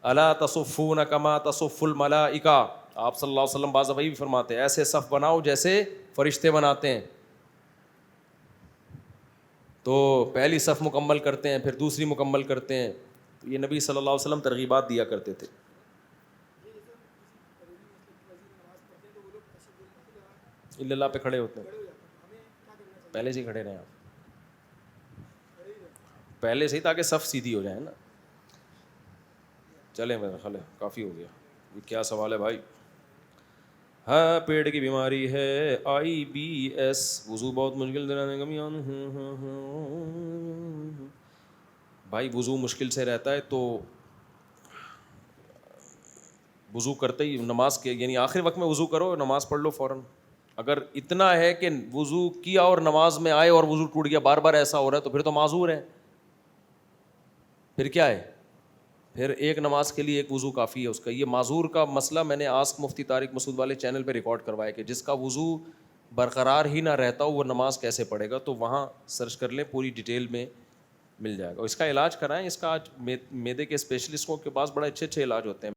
B: الا تصفون کما تصف الملائکہ, آپ صلی اللہ علیہ وسلم بعض دفعہ بھی فرماتے ہیں ایسے صف بناؤ جیسے فرشتے بناتے ہیں. تو پہلی صف مکمل کرتے ہیں, پھر دوسری مکمل کرتے ہیں. تو یہ نبی صلی اللہ علیہ وسلم ترغیبات دیا کرتے تھے. اللہ پہ کھڑے ہوتے ہیں, پہلے سے ہی کھڑے رہیں آپ, پہلے سے ہی, تاکہ صف سیدھی ہو جائے نا. چلیں میرا خیال ہے کافی ہو گیا. یہ کیا سوال ہے بھائی؟ ہاں پیٹ کی بیماری ہے IBS, وضو بہت مشکل بھائی. وضو مشکل سے رہتا ہے تو وضو کرتے ہی نماز کے یعنی آخری وقت میں وضو کرو, نماز پڑھ لو فوراً. اگر اتنا ہے کہ وضو کیا اور نماز میں آئے اور وضو ٹوٹ گیا, بار بار ایسا ہو رہا ہے, تو پھر تو معذور ہے. پھر کیا ہے, پھر ایک نماز کے لیے ایک وضو کافی ہے اس کا. یہ معذور کا مسئلہ میں نے آسک مفتی طارق مسعود والے چینل پہ ریکارڈ کروایا کہ جس کا وضو برقرار ہی نہ رہتا ہو وہ نماز کیسے پڑھے گا. تو وہاں سرچ کر لیں, پوری ڈیٹیل میں مل جائے گا. اس کا علاج کرائیں. اس کا آج میدے کے اسپیشلسٹوں کے پاس بڑے اچھے علاج ہوتے ہیں.